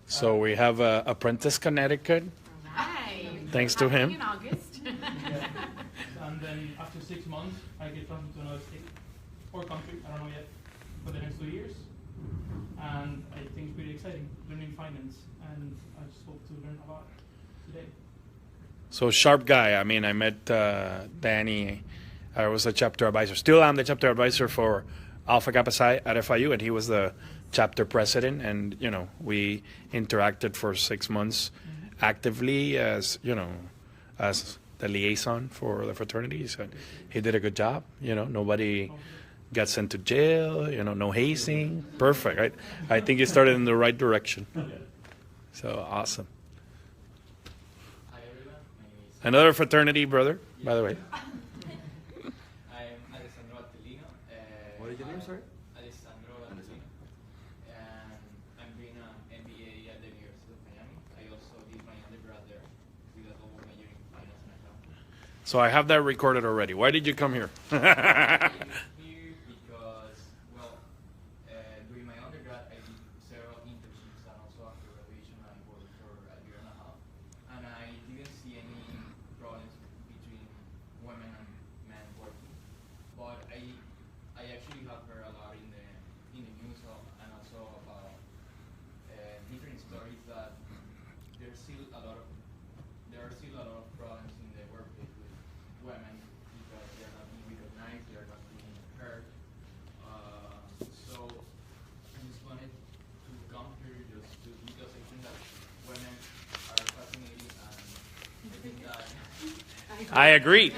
So we have Apprentice Connecticut. Nice. Thanks to him. In August. Yeah. And then after 6 months, I get transferred to another state or country. I don't know yet. For the next 2 years, and I think it's pretty exciting, learning finance, and I just hope to learn a lot today. So sharp guy. I mean, I met Danny. I was a chapter advisor. Still am the chapter advisor for Alpha Kappa Psi at FIU, and he was the chapter president. And you know, we interacted for 6 months actively as as the liaison for the fraternities, and he did a good job. You know, nobody got sent to jail, you know, no hazing. Perfect, right? I think you started in the right direction. So awesome. Hi everyone, my name is Another fraternity brother, by the way. I'm Alessandro Attellino. What is your name, sorry? Alessandro Attellino. And I'm doing an MBA at the University of Miami. I also did my undergrad there with a double major in finance and accounting. So I have that recorded already. Why did you come here? During my undergrad, I did several internships, and also after graduation, I worked for a year and a half. And I didn't see any problems between women and men working. But I actually have heard a lot in the news and also about different stories that there are still a lot of problems in the workplace with women because they are not being recognized, they are not being heard. So I just wanted to come here just because I think that women are fascinating, and I think that I agree.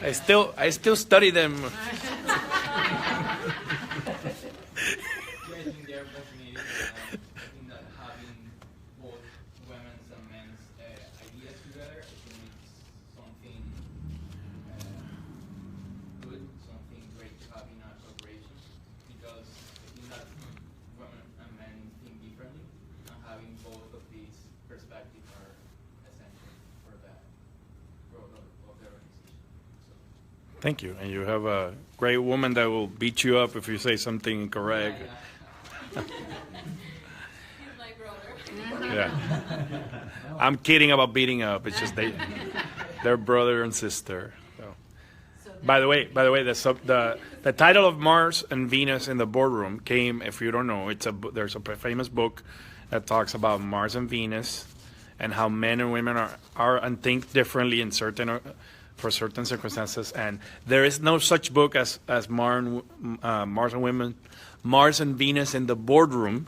I still study them. I think they are fascinating. I think that having both women's and men's ideas together, I think it's something good, something great to have in a corporation, because I think that women and men think differently, and having both of these perspectives are essential for the growth of the organization. So. Thank you. And you have a great woman that will beat you up if you say something incorrect. He's my brother. Yeah. I'm kidding about beating up. It's just they're brother and sister. So. By the way, the title of Mars and Venus in the Boardroom came, if you don't know, there's a famous book that talks about Mars and Venus and how men and women are and think differently in for certain circumstances. And there is no such book as Mars and Venus in the Boardroom.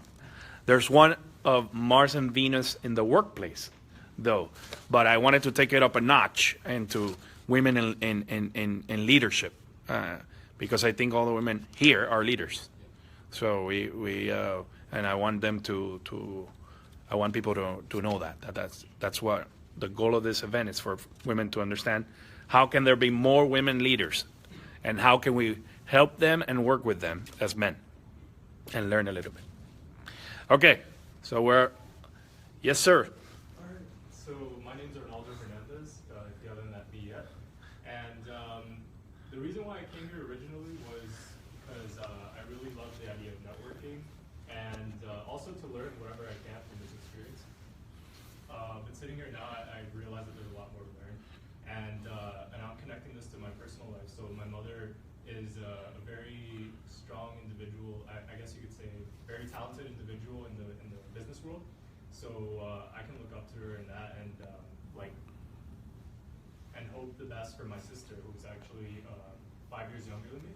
There's one of Mars and Venus in the workplace, though. But I wanted to take it up a notch into women in leadership, because I think all the women here are leaders. So we and I want them I want people to know that's what the goal of this event is, for women to understand how can there be more women leaders, and how can we help them and work with them as men and learn a little bit. Okay, so yes, sir. All right. So my name's Arnaldo Hernandez, if you haven't met me yet. And the reason why I came here originally was because I really love the idea of networking, and also to learn whatever I can from this experience. But sitting here now, I realize that there's a lot more to learn, and I'm connecting this to my personal life. So my mother is a very strong individual. I guess you could say very talented individual in the business world. So I can look up to her in that, and and hope the best for my sister, who's actually 5 years younger than me.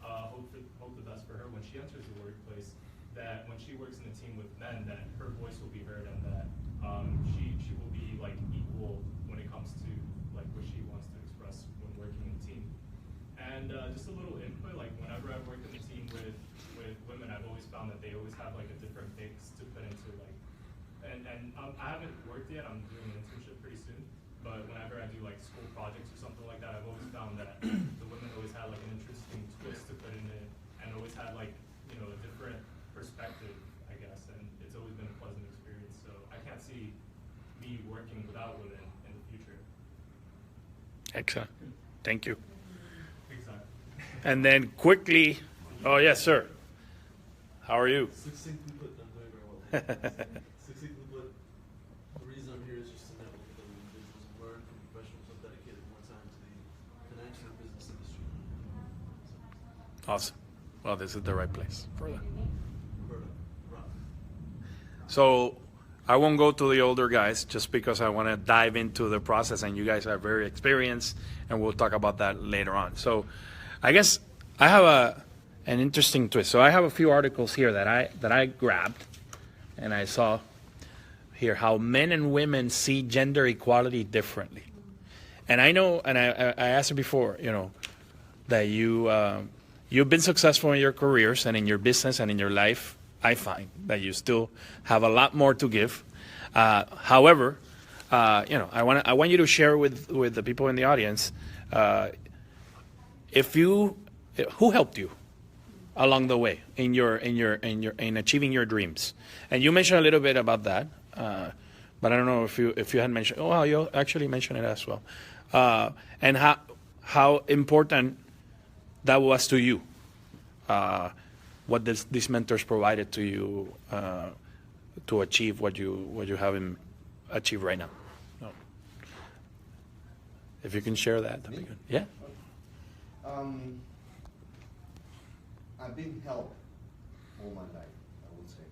Hope the best for her when she enters the workplace, that when she works in a team with men, that her voice will be heard, and that she will be like equal when it comes to like what she wants to express when working in a team. And just a little input, like whenever I've worked in a team with women, I've always found that they always have like a different mix to put into like, and I haven't worked yet, I'm doing an internship pretty soon, but whenever I do like school projects or something like that, I've always found that the women always had like an interesting twist to put in it, and always had like, you know, a different perspective, I guess, and it's always been a pleasant experience. So I can't see me working without women in the future. Excellent. Thank you. Exactly. And then quickly, oh yes, sir. How are you? Succinctly put, I'm doing very well. Succinctly put, the reason I'm here is just to network with other individuals and learn from professionals who have dedicated more time to the financial and business industry. Awesome. Well, this is the right place for that. Right. So I won't go to the older guys just because I want to dive into the process, and you guys are very experienced, and we'll talk about that later on. So I guess I have an interesting twist. So I have a few articles here that I grabbed, and I saw here how men and women see gender equality differently. And I know, and I asked you before, you know, that you've been successful in your careers and in your business and in your life. I find that you still have a lot more to give. However, you know, I want you to share with the people in the audience, who helped you along the way in achieving your dreams. And you mentioned a little bit about that, but I don't know if you had mentioned. Oh, well, you actually mentioned it as well, and how important that was to you. What these mentors provided to you to achieve what you have achieved right now. No. If you can share that, that'd be good. Yeah. I've been helped all my life, I would say.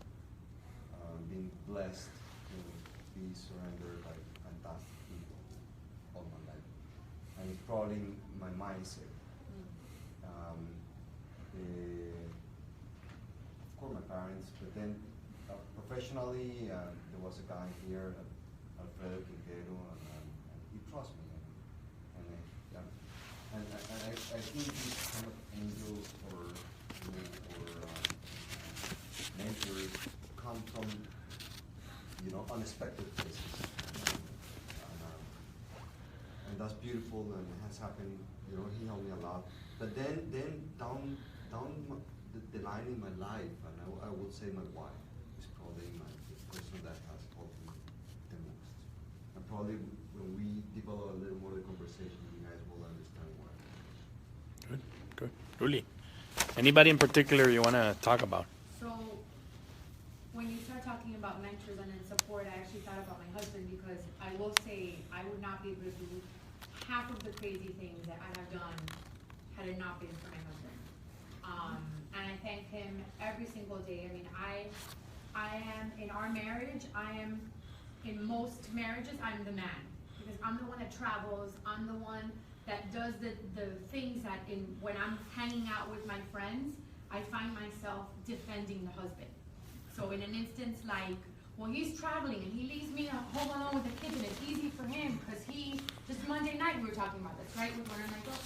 Being blessed to be surrendered by fantastic people all my life. And it's probably my mindset. Of course my parents, but then professionally, there was a guy here, Alfredo Quintero, and he trusts me. And I think these kind of angels or mentors come from, you know, unexpected places. And that's beautiful, and it has happened, you know, he helped me a lot. But then down the line in my life, and I would say my wife is probably the person that has helped me the most. And probably when we develop a little more of the conversation, you guys will understand why. Good. Really. Anybody in particular you want to talk about? So, when you start talking about mentors and then support, I actually thought about my husband, because I will say I would not be able to do half of the crazy things that I have done had it not been for my husband. And I thank him every single day. I mean, I am, in our marriage, in most marriages, I'm the man. Because I'm the one that travels, I'm the one that does the things that when I'm hanging out with my friends, I find myself defending the husband. So in an instance like well, he's traveling and he leaves me home alone with the kids and it's easy for him because just Monday night we were talking about this, right? With one of my girls.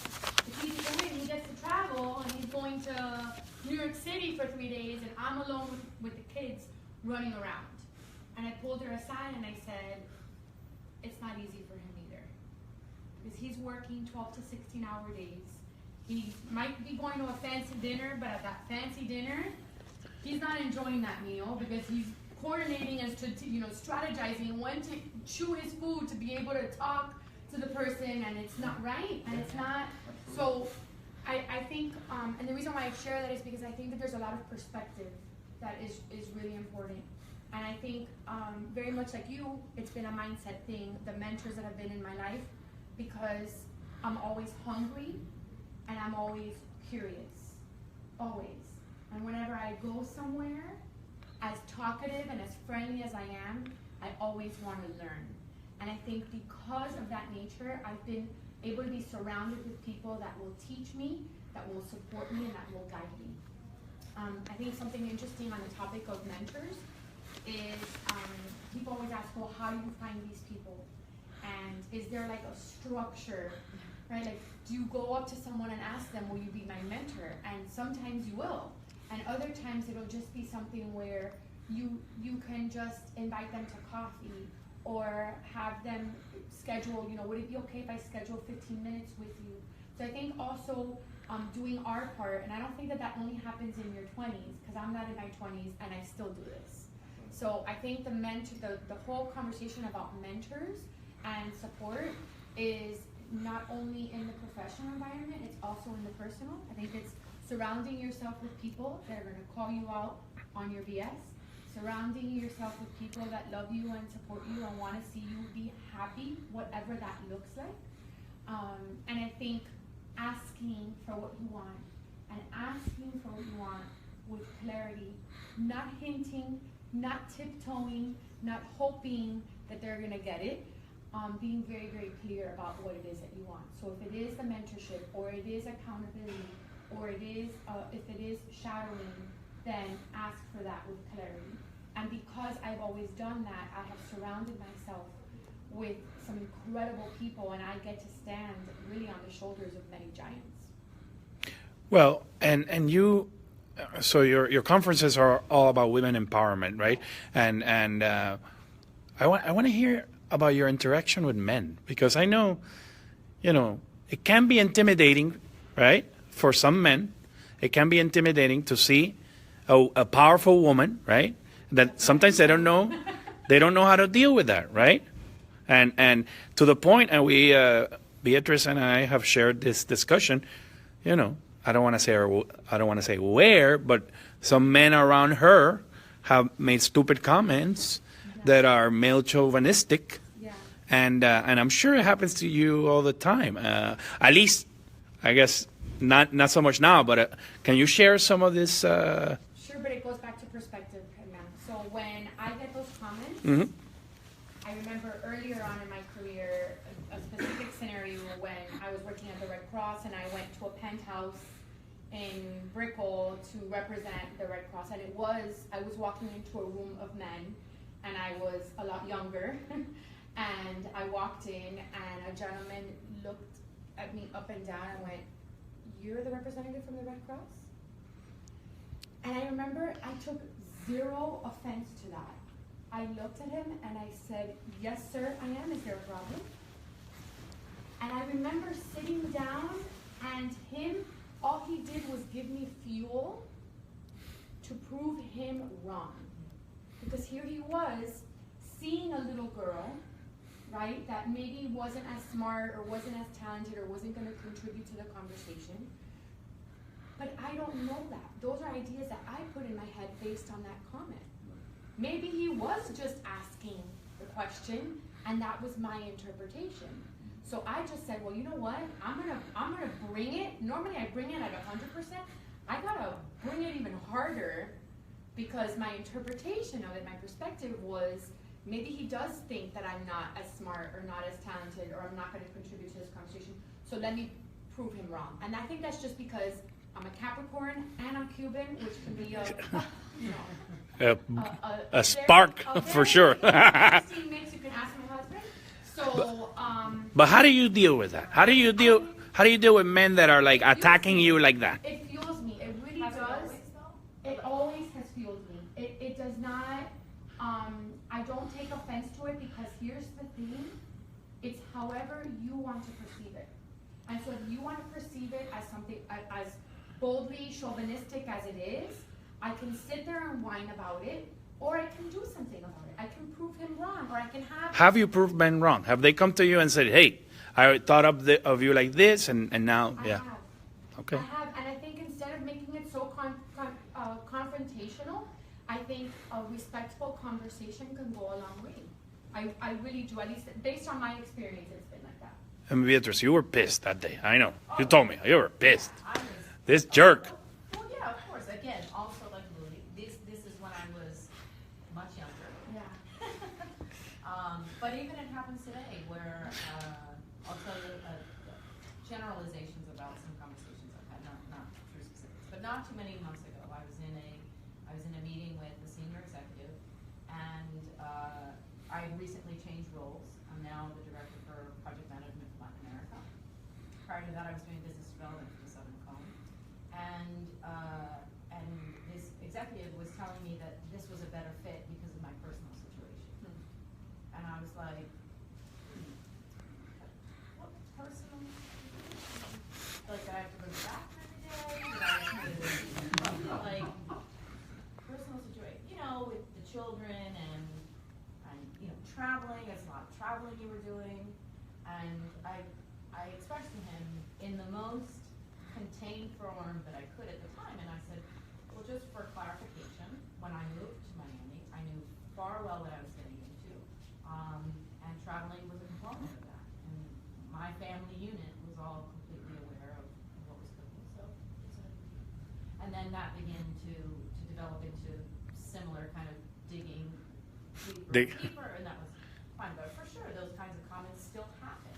It's easy for him, he gets to travel and he's going to New York City for 3 days and I'm alone with the kids running around. And I pulled her aside and I said, it's not easy for him either. Because he's working 12 to 16-hour days. He might be going to a fancy dinner, but at that fancy dinner, he's not enjoying that meal because he's coordinating as to strategizing when to chew his food to be able to talk to the person, and it's not right, and it's not. So I think, and the reason why I share that is because I think that there's a lot of perspective that is really important. And I think very much like you, it's been a mindset thing, the mentors that have been in my life, because I'm always hungry and I'm always curious, always. And whenever I go somewhere, as talkative and as friendly as I am, I always want to learn. And I think because of that nature, I've been able to be surrounded with people that will teach me, that will support me, and that will guide me. I think something interesting on the topic of mentors is people always ask, well, how do you find these people? And is there like a structure, right? Like, do you go up to someone and ask them, will you be my mentor? And sometimes you will. And other times it'll just be something where you can just invite them to coffee or have them schedule, would it be okay if I schedule 15 minutes with you? So I think also doing our part, and I don't think that only happens in your 20s, because I'm not in my 20s and I still do this. So I think the whole conversation about mentors and support is not only in the professional environment, it's also in the personal. I think it's surrounding yourself with people that are going to call you out on your BS, surrounding yourself with people that love you and support you and want to see you be happy, whatever that looks like. And I think asking for what you want and asking for what you want with clarity, not hinting, not tiptoeing, not hoping that they're going to get it, being very, very clear about what it is that you want. So if it is the mentorship, or it is accountability, or if it is shadowing, then ask for that with clarity. And because I've always done that, I have surrounded myself with some incredible people, and I get to stand really on the shoulders of many giants. Well, and you, so your conferences are all about women empowerment, right? And I want to hear about your interaction with men, because I know, it can be intimidating, right? For some men, it can be intimidating to see a powerful woman, right? That sometimes they don't know how to deal with that, right? And to the point, and we, Beatrice and I have shared this discussion. I don't want to say where, but some men around her have made stupid comments that are male chauvinistic, and I'm sure it happens to you all the time. At least, I guess. Not so much now, but can you share some of this? Sure, but it goes back to perspective, man. So when I get those comments, I remember earlier on in my career a specific scenario when I was working at the Red Cross and I went to a penthouse in Brickell to represent the Red Cross, and I was walking into a room of men, and I was a lot younger, and I walked in and a gentleman looked at me up and down and went, "You're the representative from the Red Cross?" And I remember I took zero offense to that. I looked at him and I said, "Yes, sir, I am. Is there a problem?" And I remember sitting down, and all he did was give me fuel to prove him wrong. Because here he was, seeing a little girl, right, that maybe wasn't as smart or wasn't as talented or wasn't going to contribute to the conversation. But I don't know that. Those are ideas that I put in my head based on that comment. Maybe he was just asking the question, and that was my interpretation. So I just said, well, you know what? I'm gonna bring it. Normally I bring it at 100%. I gotta bring it even harder, because my interpretation of it, my perspective was, maybe he does think that I'm not as smart or not as talented or I'm not going to contribute to this conversation, so let me prove him wrong. And I think that's just because I'm a Capricorn and I'm Cuban, which can be a A spark for sure. 16 minutes, you can ask my husband. So, But how do you deal with that? How do you deal with men that are like attacking you like that? it fuels me. It really does. It always has fueled me. It does not, I don't take offense to it because here's the thing. It's however you want to perceive it. And so if you want to perceive it as something, as boldly chauvinistic as it is, I can sit there and whine about it, or I can do something about it. I can prove him wrong, or I can have... Have you proved men wrong? Have they come to you and said, hey, I thought of you like this, and now, I yeah. have. Okay. I have, and I think instead of making it so confrontational, I think a respectful conversation can go a long way. I really do, at least based on my experience, it's been like that. And Beatrice, you were pissed that day. I know. You told me. You were pissed. This jerk. Well, yeah, of course. Again, also like Louis, this is when I was much younger. Yeah. But even it happens today where I'll tell you generalizations about some conversations I've had, not true specifics, but not too many months ago. I was in a meeting with the senior executive, and I recently changed roles. I'm now the director for project management for Latin America. Prior to that, I was doing business development for the Southern Cone, and this executive was telling me that this was a better fit because of my personal situation. And I was like, what personal situation? Like, I have to go to the bathroom every day? Like, personal situation, with the children and traveling, it's a lot of traveling you were doing. And I expressed to him in the most contained form that I could at the time, and I said, well, just for clarification, when I moved to Miami, I knew far well what I was getting into, and traveling was a component of that. And my family unit was all completely aware of what was cooking, so it's a and then that began to develop into similar kind of digging deeper, and that was fine. But for sure, those kinds of comments still happen.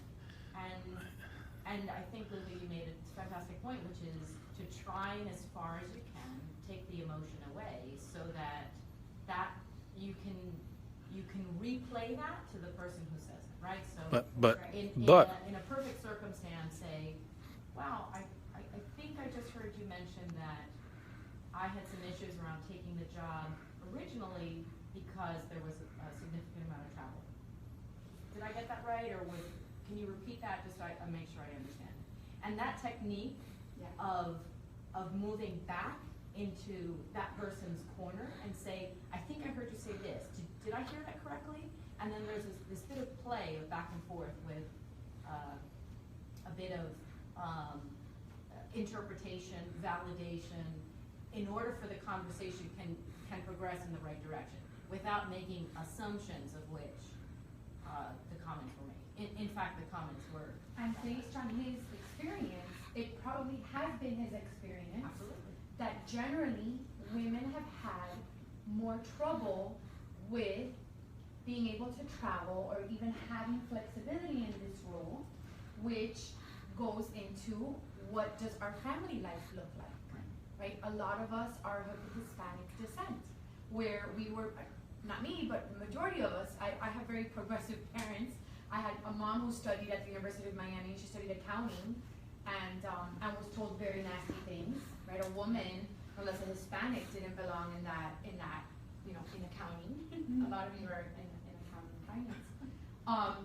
And I think, Lily, you made a fantastic point, which is to try and, as far as you can, take the emotion away so that you can replay that to the person who says it, right? So in a perfect circumstance, say, wow, I think I just heard you mention that I had some issues around taking the job originally because there was a significant amount of travel. Did I get that right, or can you repeat that just so I make sure I understand? And that technique of moving back into that person's corner and say, I think I heard you say this. Did I hear that correctly? And then there's this bit of play of back and forth with a bit of interpretation, validation, in order for the conversation can progress in the right direction without making assumptions of which the comments were made. In fact, the comments were. And based on his experience, it probably has been his experience that generally women have had more trouble with being able to travel or even having flexibility in this role, which goes into what does our family life look like, right? A lot of us are of Hispanic descent, where we were, not me, but the majority of us, I have very progressive parents. I had a mom who studied at the University of Miami. She studied accounting, and was told very nasty things. Right, a woman, unless a Hispanic, didn't belong in that, in accounting. A lot of you are in accounting and finance.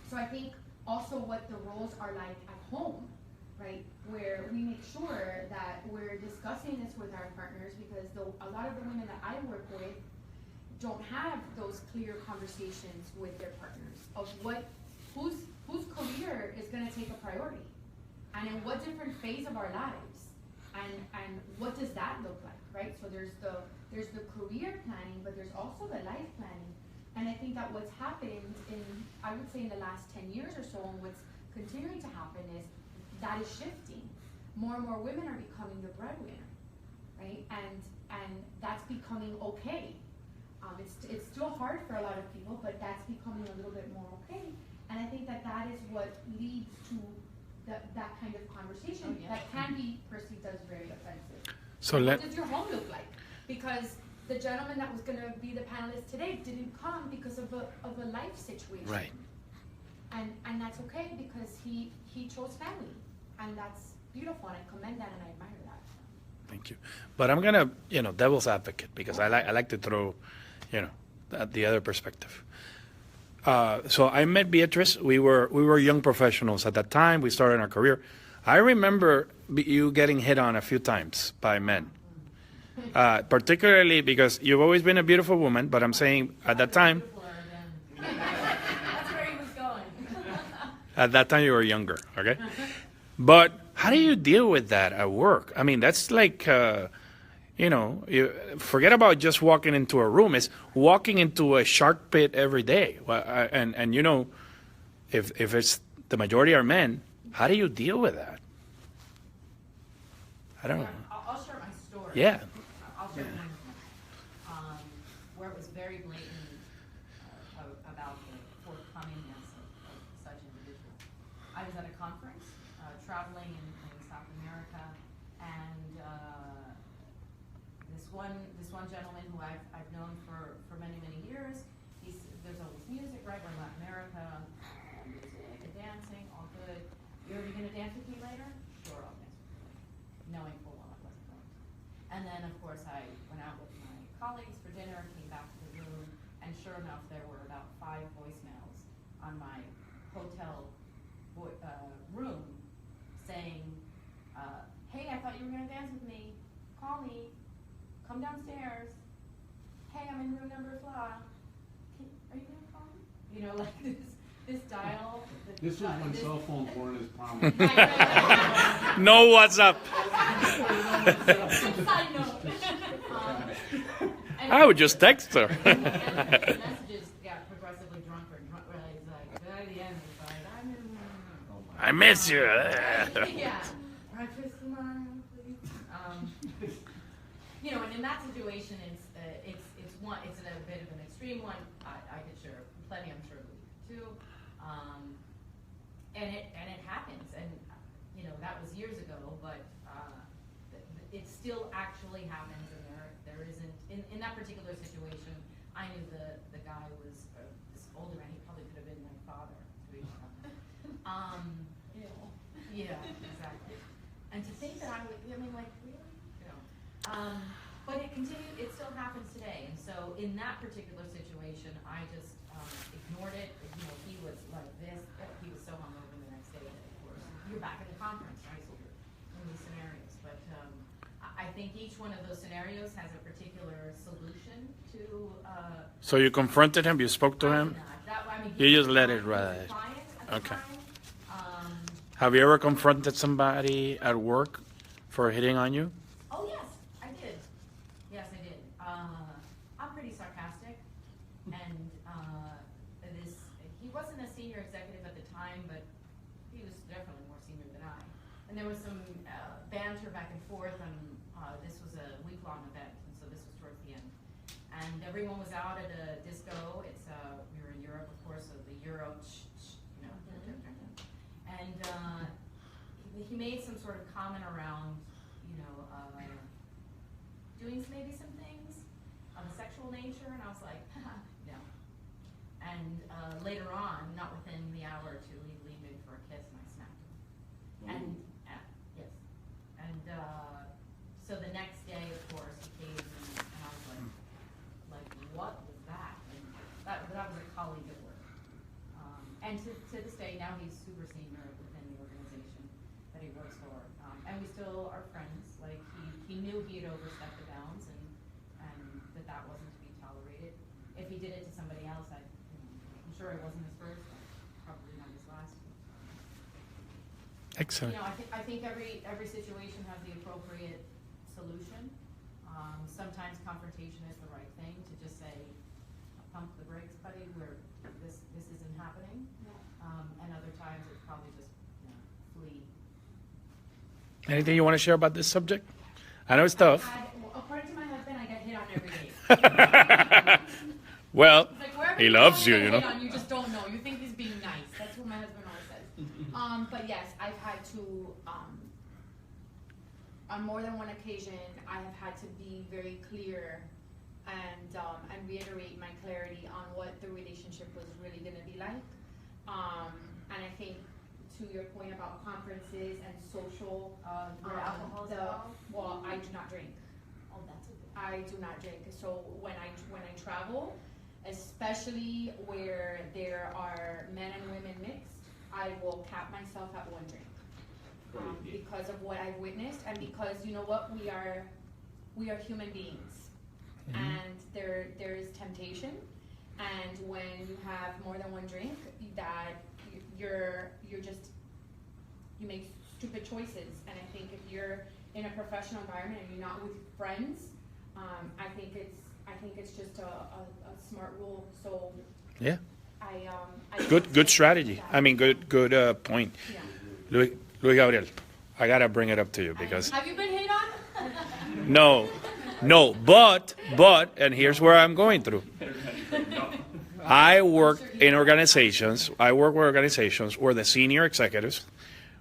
So I think also what the roles are like at home, right, where we make sure that we're discussing this with our partners, because a lot of the women that I work with don't have those clear conversations with their partners of whose career is going to take a priority, and in what different phase of our lives, and what does that look like, right? So there's the career planning, but there's also the life planning. And I think that what's happened I would say in the last 10 years or so, and what's continuing to happen is that is shifting. More and more women are becoming the breadwinner, right? And that's becoming okay. It's still hard for a lot of people, but that's becoming a little bit more okay. And I think that is what leads to that kind of conversation that can be perceived as very offensive. So what does your home look like? Because the gentleman that was gonna be the panelist today didn't come because of a life situation. Right. And that's okay because he chose family, and that's beautiful, and I commend that and I admire that. Thank you. But I'm gonna, devil's advocate because I like to throw, the other perspective. So I met Beatrice. We were young professionals at that time. We started our career. I remember you getting hit on a few times by men, particularly because you've always been a beautiful woman. But I'm saying at that time. That's where he was going. At that time you were younger, okay? But how do you deal with that at work? I mean, that's like, you forget about just walking into a room. It's walking into a shark pit every day. And if it's the majority are men, how do you deal with that? I don't know. I'll share my story. Yeah. I'll share mine. Where it was very blatant about the forthcomingness of such individuals. I was at a conference, traveling in South America, and this one gentleman who I've known for many years. There's always music, right? We're in Latin America, music and dancing, all good. You're gonna dance with me later? Sure, I'll dance with you later, knowing full well I wasn't going to. And then of course I went out with my colleagues for dinner, came back to the room, and sure enough there were about 5 voicemails on my hotel room saying, hey, I thought you were going to dance with me. Call me. Come downstairs. Hey, I'm in room number blah. Are you going to call me? Like this dial. This was when cell phones weren't as prominent. No WhatsApp. Side note. I would just text her. The messages got progressively drunker. Where it's like, by the end, it's like, I'm in. I miss you. Yeah. Breakfast tomorrow, please. And in that situation, it's a bit of an extreme one. I could share plenty. I'm sure Louis too. And it happens, and that was years ago, but it still actually happens, and there isn't in that particular situation. I knew the guy was this older man. He probably could have been my father. Yeah, exactly. And to think that I mean, like, really? But it continued, it still happens today. And so in that particular situation, I just ignored it. He was like this, he was so hungover the next day that, of course, you're back at the conference, right? So you're in these scenarios. But I think each one of those scenarios has a particular solution to. So you confronted him, you spoke to him? You just let it ride. Okay. Have you ever confronted somebody at work for hitting on you? Oh, yes, I did. Yes, I did. I'm pretty sarcastic, and he wasn't a senior executive at the time, but he was definitely more senior than I. And there was some banter back and forth, and this was a week-long event, and so this was towards the end. And everyone was out at a disco. We were in Europe, of course, so the Euro, and he made some sort of comment around, doing maybe some things of a sexual nature, and I was like, no. And later on, not within the hour or two, he leaned in for a kiss, and I smacked him. And yes, and so the next day, of course, he came, and I was like, what was that? And that was a colleague at work. And to this day, now he's super senior within the organization that he works for. And we still are friends. Like, he knew he had overstepped the bounds, and that wasn't to be tolerated. If he did it to somebody else, I'm sure it wasn't his first, but probably not his last. Excellent. I think every situation has the appropriate solution. Sometimes confrontation is the right thing, to just say, pump the brakes, buddy, this isn't happening. And other times it's probably just flee. Anything you want to share about this subject? I know it's tough. According to my husband, I get hit on every day. Well, Like, he loves you, hit on, you just don't know. You think he's being nice. That's what my husband always says. But yes, I've had to, on more than one occasion, I have had to be very clear and reiterate my clarity on what the relationship was really going to be like. And I think to your point about conferences and social, Where alcohol is involved? well, I do not drink. Oh, that's a good. I do not drink. So when I travel, especially where there are men and women mixed, I will cap myself at one drink. Because of what I've witnessed, and because you know what, we are human beings, and there is temptation, and when you have more than one drink, that you make stupid choices. And I think if you're in a professional environment and you're not with friends, I think it's just a smart rule. So Yeah. I Good strategy. I mean, good point. Yeah. Luis Gabriel, I gotta bring it up to you because Have you been hit on? no, but, and here's where I'm going through. I work with organizations where the senior executives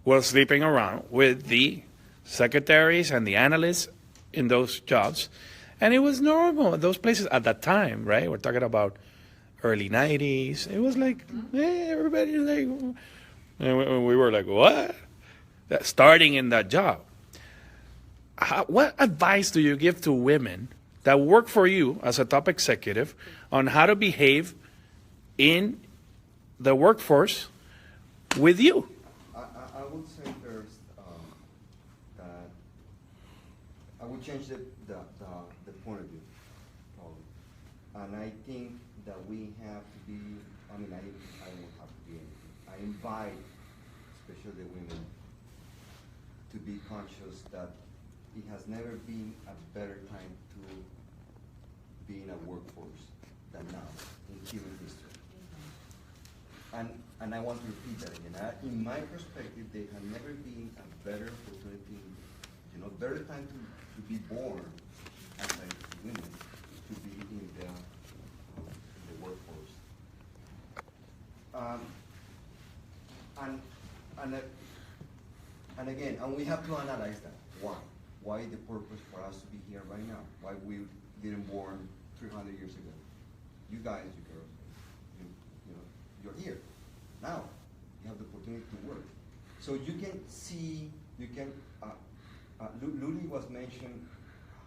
were sleeping around with the secretaries and the analysts in those jobs, and it was normal in those places at that time, right? We're talking about early 90s. It was like, hey, everybody's like, and we were like, what? Starting in that job. What advice do you give to women that work for you as a top executive on how to behave in the workforce with you? I would say first that I would change the point of view, probably. And I think that we have to be, I mean, I don't have to be anything. I invite, especially the women, to be conscious that it has never been a better time to be in a workforce than now in human history. And I want to repeat that again. In my perspective, there has never been a better opportunity, better time to be born as a women, to be in the workforce. And again, we have to analyze that. Why? Why the purpose for us to be here right now? Why we didn't born 300 years ago? You guys, you girls, you're here. Now, you have the opportunity to work. So you can see, Luli was mentioning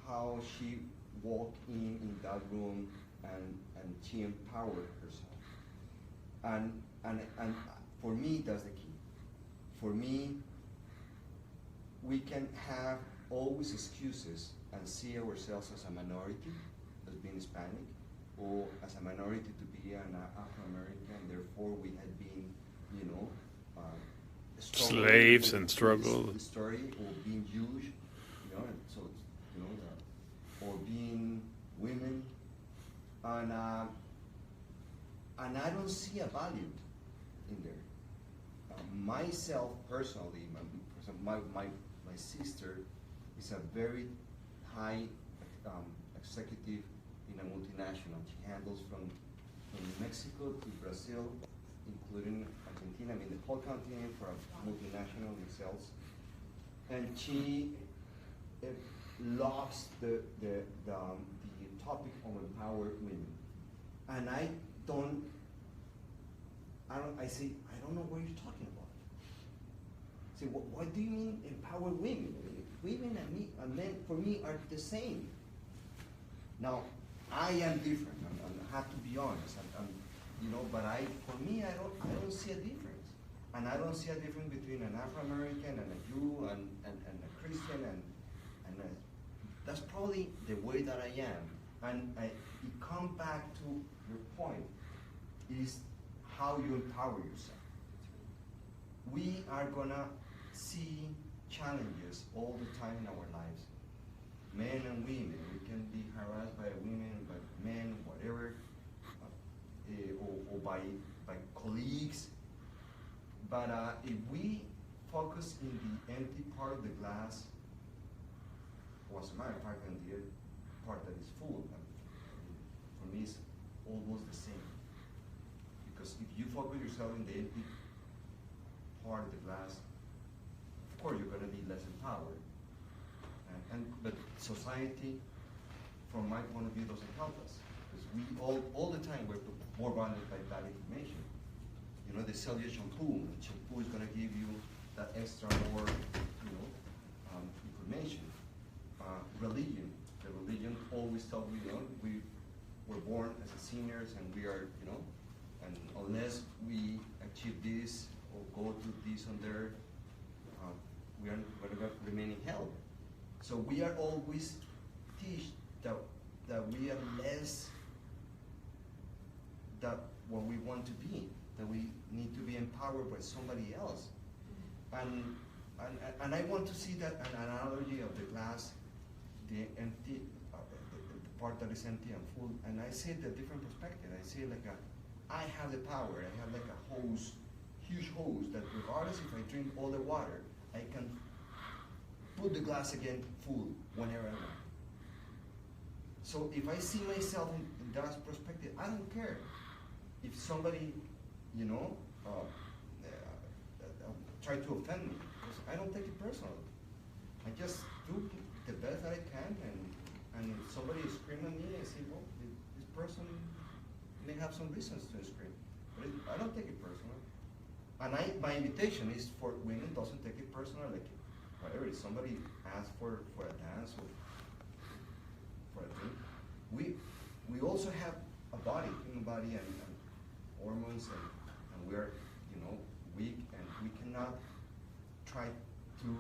how she walked in that room and she empowered herself. And for me, that's the key. For me, we can have always excuses and see ourselves as a minority, as being Hispanic, or as a minority to be an Afro-American, therefore we had been, slaves and struggle. Story, or being Jewish, or being women, and I don't see a value in there. Myself personally, my sister is a very high executive in a multinational. She handles from Mexico to Brazil, including Argentina, I mean the whole continent for a multinational in sales. And she loves the topic of empowered women. And I say, I don't know what you're talking about. Say, what do you mean empowered women? Women and men, for me, are the same. Now, I am different. I have to be honest. But for me, I don't see a difference. And I don't see a difference between an Afro-American and a Jew and a Christian that's probably the way that I am. And it comes back to your point, is how you empower yourself. We are gonna see challenges all the time in our lives. Men and women, we can be harassed by women, by men, whatever, or by colleagues. But if we focus in the empty part of the glass, or as a matter of fact, in the part that is full, for me it's almost the same. Because if you focus yourself in the empty part of the glass, of course you're going to be less empowered. But society, from my point of view, doesn't help us. Because we all the time we're bombarded by bad information. You know, they sell you shampoo, and shampoo is going to give you that extra more, information. Religion. The religion always tells you, we were born as sinners, and we are, and unless we achieve this or go to this and there, we are going to remain in hell. So we are always teach that we are less than what we want to be, that we need to be empowered by somebody else. And I want to see that an analogy of the glass, the empty, the part that is empty and full, and I see the different perspective. I see like I have the power, I have like a hose, huge hose, that regardless if I drink all the water, I can put the glass again full whenever I want. So if I see myself in that perspective, I don't care if somebody, try to offend me, because I don't take it personally. I just do the best that I can, and if somebody screams at me, I say, well, this person may have some reasons to scream, but I don't take it personally. And my invitation is for women, doesn't take it personal, like whatever, if somebody asks for a dance or for a drink, we also have a body, human body, and hormones, and we're weak, and we cannot try to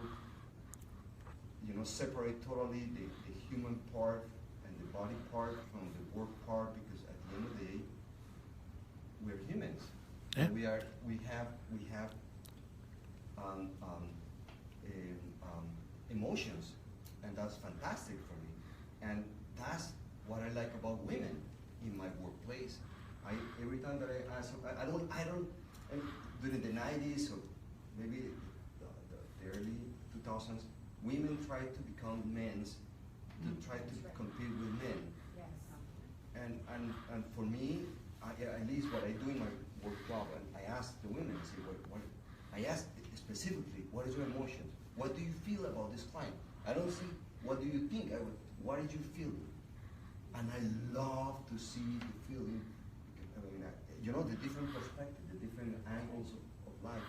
separate totally the human part and the body part from the work part, because at the end of the day, we're humans. Yeah. We have emotions, and that's fantastic for me. And that's what I like about women in my workplace. Every time that I ask, I don't, and during the 90s or maybe the early 2000s, women tried to become men's, to try to compete with men. Yes. And for me, at least what I do in my work job, and I ask the women, I say, I ask specifically, what is your emotions? What do you feel about this client? I don't see, what do you think? What did you feel? And I love to see the feeling, the different perspective, the different angles of life.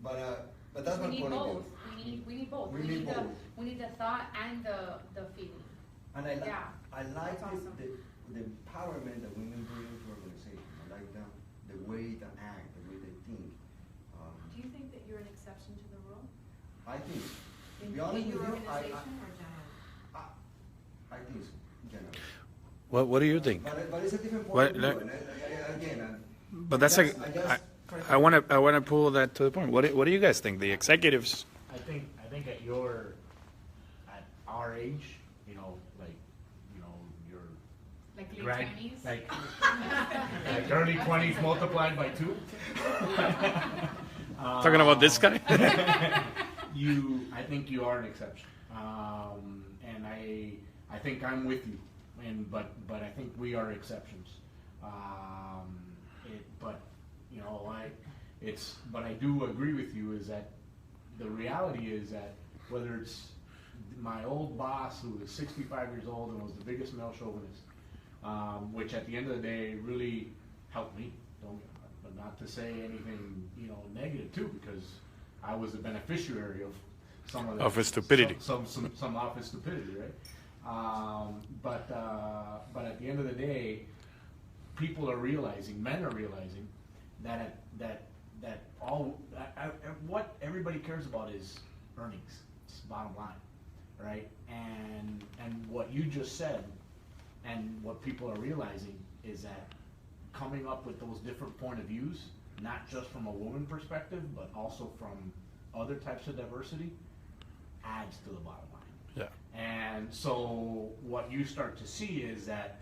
But that's my point of view. We need both. We need both. We need the thought and the feeling. And I like That's awesome. the empowerment that women bring into organization. I like the way they act, the way they think. Do you think that you're an exception to the rule? I think, to In be honest your with you, organization or general? I think so, generally. What do you think? But it's a different point of view. And But that's I want to pull that to the point. What do you guys think? The executives. I think at our age, Like your late 20s? like early 20s multiplied by 2. Talking about this guy? I think you are an exception, and I think I'm with you, but I think we are exceptions. But I do agree with you, is that the reality is that whether it's my old boss who was 65 years old and was the biggest male chauvinist, which at the end of the day really helped me, but not to say anything negative too, because I was the beneficiary of some of Of his stupidity. some of his stupidity, right? But at the end of the day, men are realizing that what everybody cares about is earnings. It's bottom line, right? And what you just said, and what people are realizing, is that coming up with those different point of views, not just from a woman perspective, but also from other types of diversity, adds to the bottom line. Yeah. And so what you start to see is that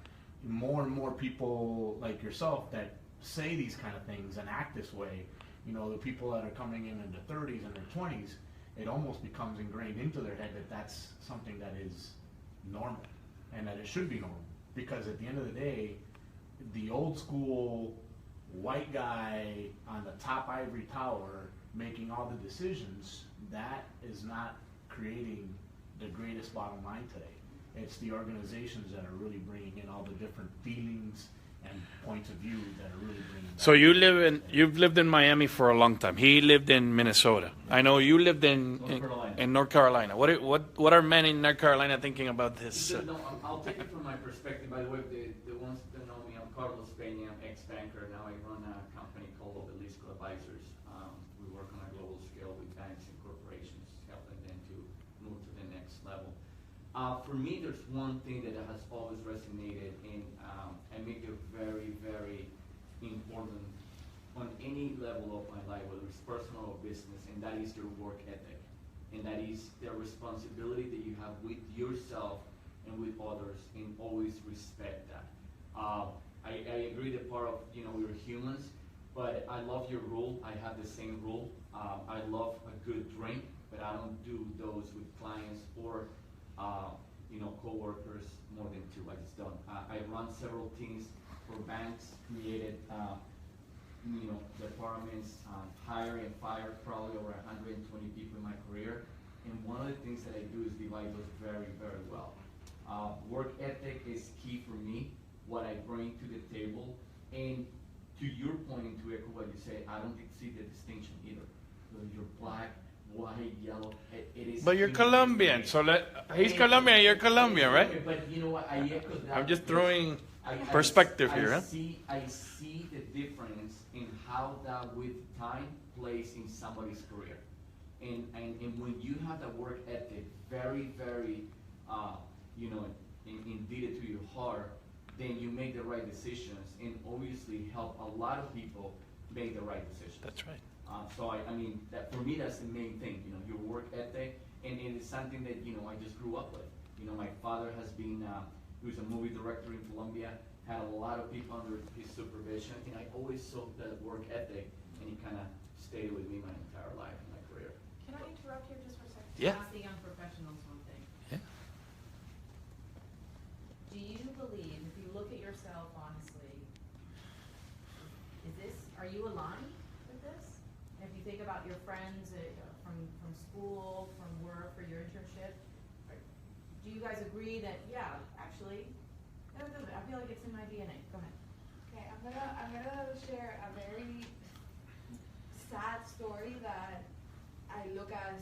more and more people like yourself that say these kind of things and act this way, the people that are coming in their 30s and their 20s, it almost becomes ingrained into their head that that's something that is normal and that it should be normal. Because at the end of the day, the old school white guy on the top ivory tower making all the decisions, that is not creating the greatest bottom line today. It's the organizations that are really bringing in all the different feelings and points of view that are really bringing. So you've lived in Miami for a long time. He lived in Minnesota. I know you lived in North Carolina. What are men in North Carolina thinking about this? No, I'll take it from my perspective. By the way, the ones that know me, I'm Carlos Peña, I'm ex-banker. Now I run a company called Obelisco Advisors. We work on a global scale with banks and corporations, helping them to move to the next level. For me, there's one thing that has always resonated and make it very, very important on any level of my life, whether it's personal or business, and that is your work ethic. And that is the responsibility that you have with yourself and with others, and always respect that. I agree that part of, we're humans, but I love your rule. I have the same rule. I love a good drink, but I don't do those with clients or co-workers more than two. I just don't. I run several teams for banks, created departments, hire and fire probably over 120 people in my career. And one of the things that I do is divide those very, very well. Work ethic is key for me, what I bring to the table. And to your point, and to echo what you say, I don't see the distinction either. Whether you're black, white, yellow, it is. But you're Colombian, so he's Colombian, you're Colombian, right? But you know what, I echo that. I'm just throwing perspective here. I see the difference in how that with time plays in somebody's career. And when you have that work ethic very, very, indeed to your heart, then you make the right decisions and obviously help a lot of people make the right decisions. That's right. So I mean, that for me, that's the main thing, your work ethic, and it's something that, I just grew up with. My father has been, he was a movie director in Colombia, had a lot of people under his supervision, and I always saw that work ethic, and it kind of stayed with me my entire life and my career. Can I interrupt here just for a second? Yeah. Ask the young professionals one thing. Yeah. Do you believe, if you look at yourself honestly, are you aligned with this? And if you think about your friends from school, from work, for your internship, do you guys agree that, yeah, actually, I feel like it's in my DNA. Go ahead. Okay, I'm gonna share a very sad story that I look as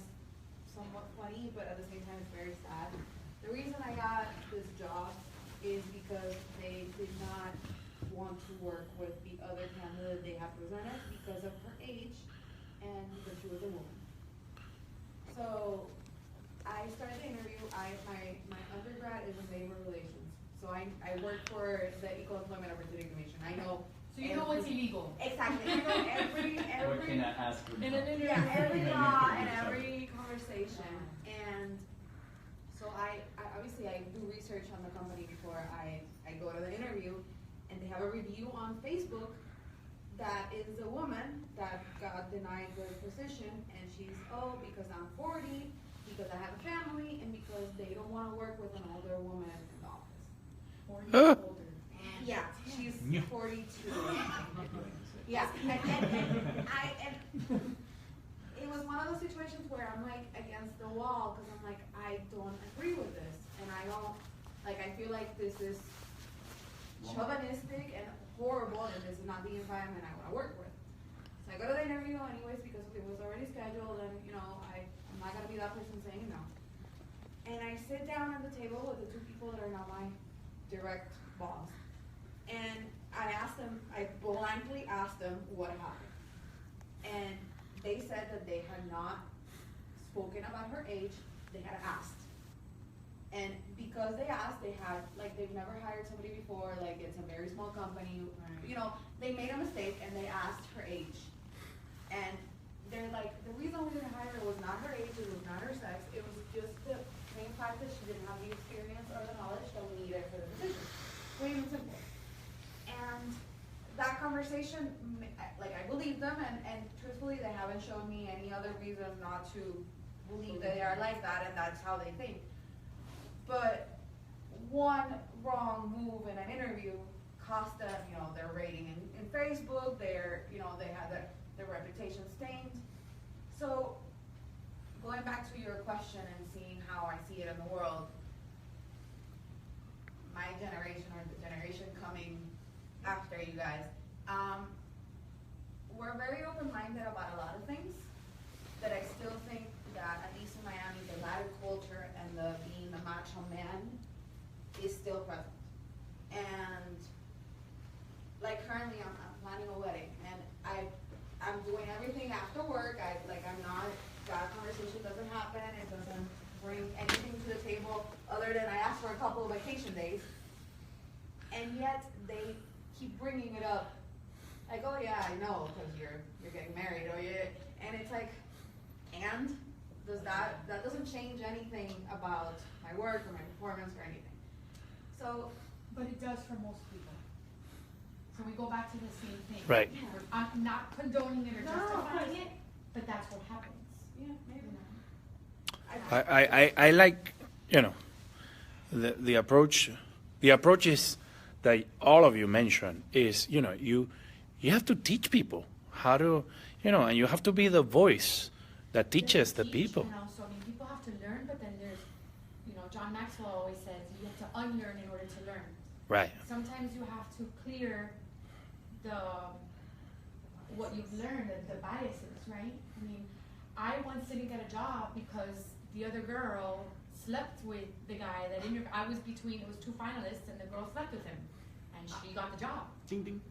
somewhat funny, but at the same time it's very sad. The reason I got this job is because they did not want to work with the other candidate they have presented because of her age and because she was a woman. So I started the interview. My undergrad is in labor relations. So I work for the Equal Employment Opportunity Commission. I know. So you know what's illegal. Exactly. I know every What can I ask for? every law and every conversation. And so I obviously I do research on the company before I go to the interview, and they have a review on Facebook that is a woman that got denied the position, and she's, because I'm 40, because I have a family, and because they don't want to work with an older woman in the office. 40 years older. Yeah, she's 42. Yeah, and it was one of those situations where I'm like against the wall because I'm like, I don't agree with this, and I feel like this is chauvinistic and horrible, and this is not the environment I want to work with. So I go to the interview anyways because it was already scheduled, and I'm not gonna be that person saying no. And I sit down at the table with the two people that are now my direct boss. And I blankly asked them what happened. And they said that they had not spoken about her age, they had asked. And because they asked, they've never hired somebody before, it's a very small company, they made a mistake and they asked her age. And they're like, the reason we didn't hire her was not her age, it was not her sex, it was just the plain fact that she didn't have the experience or the knowledge that we needed for the position. Plain and simple. And that conversation, I believe them, and truthfully, they haven't shown me any other reason not to believe that they are like that, and that's how they think. But one wrong move in an interview cost them, their rating in Facebook, they had their reputation stained. So, going back to your question and seeing how I see it in the world, my generation or the generation coming after you guys, we're very open-minded about a lot of things, but I still think that, at least in Miami, the Latin culture and the being the macho man is still present. And like currently I'm planning a wedding, and I'm doing everything after work. That conversation doesn't happen. It doesn't bring anything to the table other than I asked for a couple of vacation days. And yet they keep bringing it up, like, oh yeah, I know, because you're getting married, and it's like, and does that doesn't change anything about my work or my performance or anything. So, but it does for most people. So we go back to the same thing. Right. I'm not condoning it or No, justifying of it, but that's what happens. yeah, maybe. I like, you know, the approach. The approach is that all of you mentioned is, you know, you have to teach people how to, you know, and you have to be the voice that teaches the people. And also, I mean, people have to learn, but then there's, you know, John Maxwell always says you have to unlearn in order to learn. Right. Sometimes you have to clear what you've learned, the biases, right? I mean, I once didn't get a job because the other girl slept with the guy that I was between, it was two finalists, and the girl slept with him, and she got the job. Ding ding.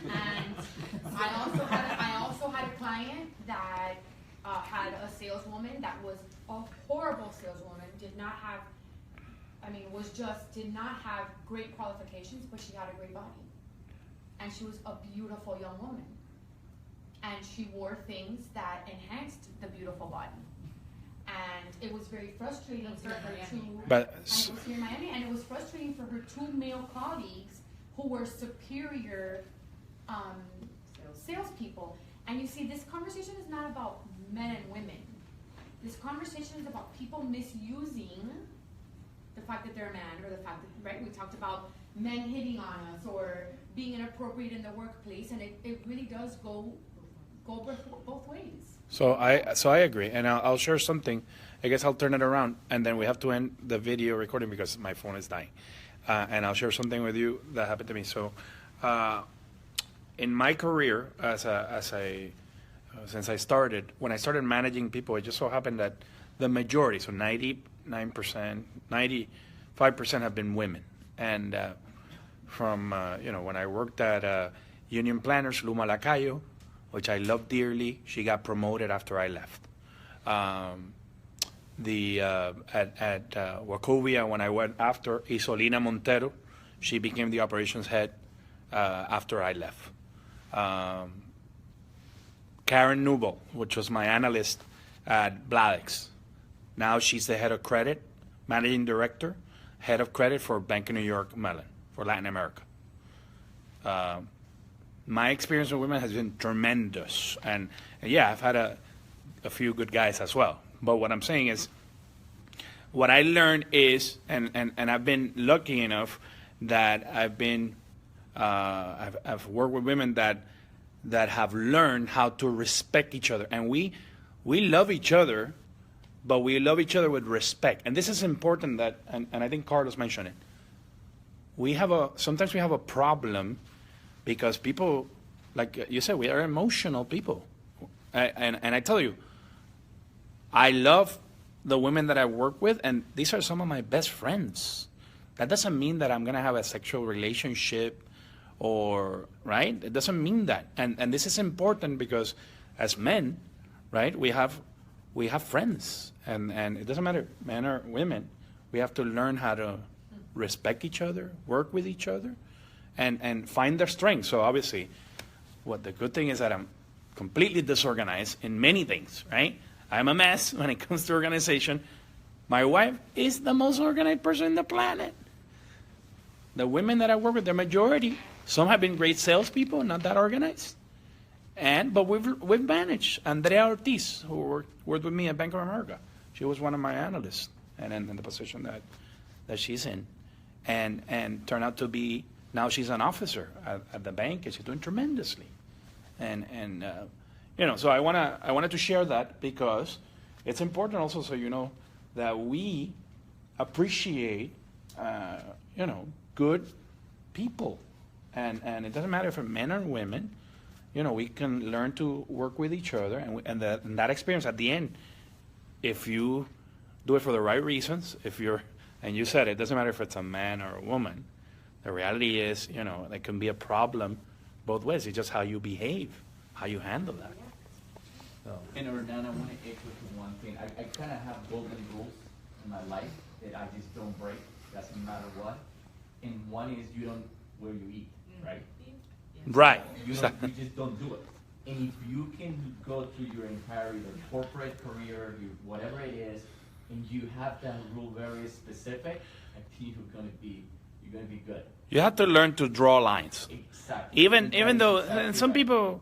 And I also had a client that had a saleswoman that was a horrible saleswoman, did not have great qualifications, but she had a great body. And she was a beautiful young woman. And she wore things that enhanced the beautiful body. And it was very frustrating for her and it was frustrating for her two male colleagues who were superior salespeople. And you see, this conversation is not about men and women. This conversation is about people misusing the fact that they're a man, or the fact that, right, we talked about men hitting on us or being inappropriate in the workplace, and it really does go both ways. So I agree, and I'll share something. I guess I'll turn it around, and then we have to end the video recording because my phone is dying. And I'll share something with you that happened to me. So, in my career, since I started, when I started managing people, it just so happened that the majority, so 99%, 95% have been women. And from when I worked at Union Planners, Luma Lacayo, which I love dearly, she got promoted after I left. At Wachovia, when I went after Isolina Montero, she became the operations head after I left. Karen Newell, which was my analyst at Bladex, now she's the head of credit, managing director, head of credit for Bank of New York Mellon for Latin America. My experience with women has been tremendous, and yeah, I've had a few good guys as well. But what I'm saying is, what I learned is, and I've been lucky enough that I've worked with women that have learned how to respect each other, and we love each other, but we love each other with respect. And this is important, that, and I think Carlos mentioned it. Sometimes we have a problem because people, like you said, we are emotional people. And I tell you, I love the women that I work with, and these are some of my best friends. That doesn't mean that I'm going to have a sexual relationship right? It doesn't mean that. And this is important because as men, right, we have friends. And it doesn't matter, men or women, we have to learn how to respect each other, work with each other, and find their strengths. So obviously, the good thing is that I'm completely disorganized in many things, right? I'm a mess when it comes to organization. My wife is the most organized person on the planet. The women that I work with, the majority, some have been great salespeople, not that organized. But we've managed. Andrea Ortiz, who worked with me at Bank of America, she was one of my analysts, and in the position that she's in, and turned out to be, now she's an officer at the bank, and she's doing tremendously. So I wanted to share that because it's important also, so you know that we appreciate good people. And it doesn't matter if it's men or women, we can learn to work with each other, and that experience at the end, if you do it for the right reasons, and you said it doesn't matter if it's a man or a woman, the reality is, there can be a problem both ways. It's just how you behave, how you handle that. So. And Hernan, I want to echo to one thing. I kind of have golden rules in my life that I just don't break, doesn't matter what. And one is you don't where you eat, right? Right. You just don't do it. And if you can go through your entire either corporate career, whatever it is, and you have that rule very specific, I think you're gonna be good. You have to learn to draw lines. Exactly. Even though some people,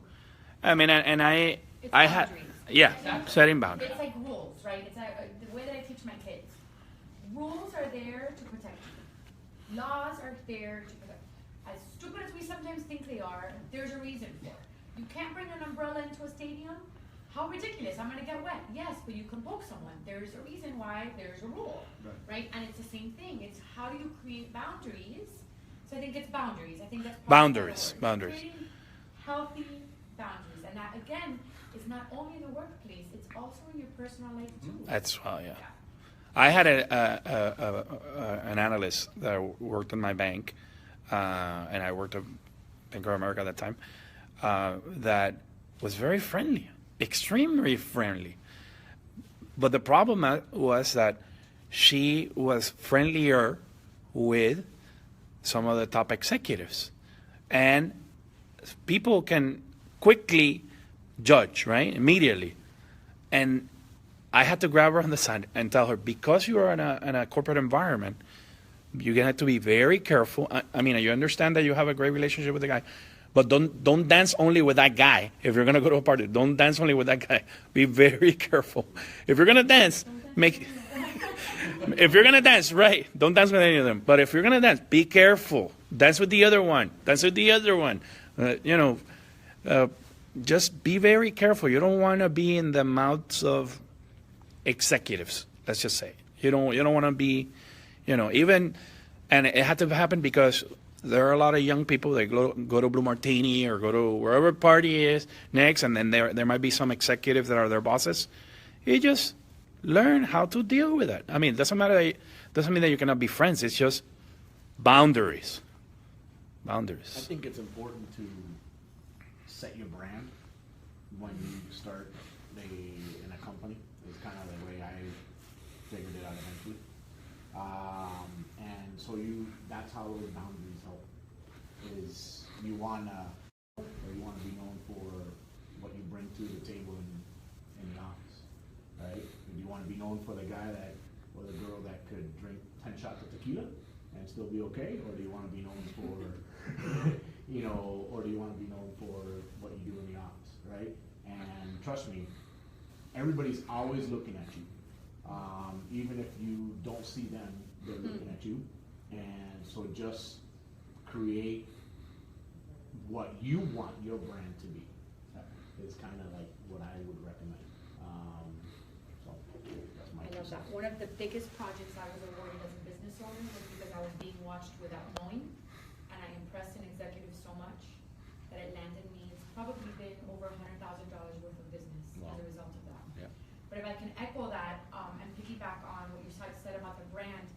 I mean, and I had, setting boundaries. It's like rules, right? It's like, the way that I teach my kids. Rules are there to protect you. Laws are there to protect. As stupid as we sometimes think they are, there's a reason for it. You can't bring an umbrella into a stadium. How ridiculous, I'm gonna get wet. Yes, but you can poke someone. There's a reason why there's a rule, right? And it's the same thing. It's how do you create boundaries? So I think it's boundaries. I think that's boundaries. Creating healthy boundaries. And that, again, is not only in the workplace, it's also in your personal life too. That's well, yeah. I had an analyst that worked in my bank, and I worked at Bank of America at that time, that was very friendly. Extremely friendly. But the problem was that she was friendlier with some of the top executives. And people can quickly judge, right? Immediately. And I had to grab her on the side and tell her, because you are in a corporate environment, you're going to have to be very careful. I mean, you understand that you have a great relationship with the guy, but don't dance only with that guy. If you're going to go to a party, don't dance only with that guy. Be very careful. If you're going to dance, if you're going to dance, right, don't dance with any of them. But if you're going to dance, be careful. Dance with the other one. Dance with the other one. Just be very careful. You don't want to be in the mouths of executives, let's just say. You don't want to be, even, and it had to happen because there are a lot of young people that go to Blue Martini or go to wherever party is next, and then there might be some executives that are their bosses. You just learn how to deal with it. I mean, it doesn't mean that you cannot be friends. It's just boundaries. Boundaries. I think it's important to set your brand when you start in a company. It's kind of the way I figured it out eventually. And so that's how those boundaries help. Is you wanna be known for what you bring to the table in the office, right? You want to be known for the guy or the girl that could drink 10 shots of tequila and still be okay, or do you want to be known for, or do you want to be known for what you do in the office, right? And trust me, everybody's always looking at you. Even if you don't see them, they're looking at you. And so just create what you want your brand to be. That is kind of like what I would recommend. So that's my I love that. One of the biggest projects I was awarded as a business owner was because I was being watched without knowing, and I impressed an executive so much that it landed me. It's probably been over $100,000 worth of business as a result of that. Yeah. But if I can echo that and piggyback on what you said about the brand,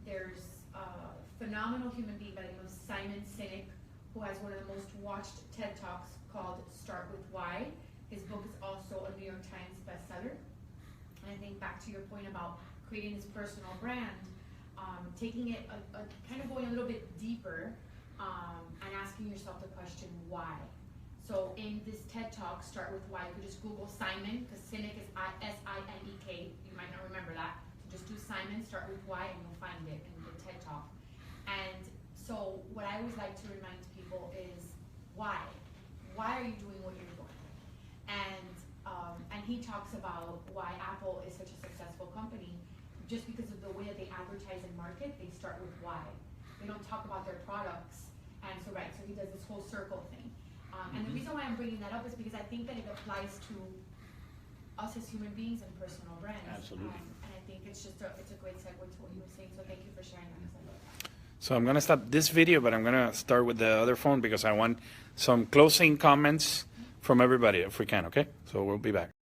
there's a phenomenal human being by the name of Simon Sinek, who has one of the most watched TED Talks called Start With Why. His book is also a New York Times bestseller. And I think back to your point about creating this personal brand, taking it kind of going a little bit deeper and asking yourself the question, why? So in this TED Talk, Start With Why, you could just Google Simon, because Sinek is S-I-N-E-K. You might not remember that. So just do Simon, Start With Why, and you'll find it in the TED Talk. And so what I always like to remind people is why? Why are you doing what you're doing? And he talks about why Apple is such a successful company, just because of the way that they advertise and market. They start with why. They don't talk about their products. And so he does this whole circle thing. And the reason why I'm bringing that up is because I think that it applies to us as human beings and personal brands. Absolutely. And I think it's a great segue to what you were saying. So thank you for sharing that. So I'm gonna stop this video, but I'm gonna start with the other phone because I want some closing comments from everybody if we can, okay? So we'll be back.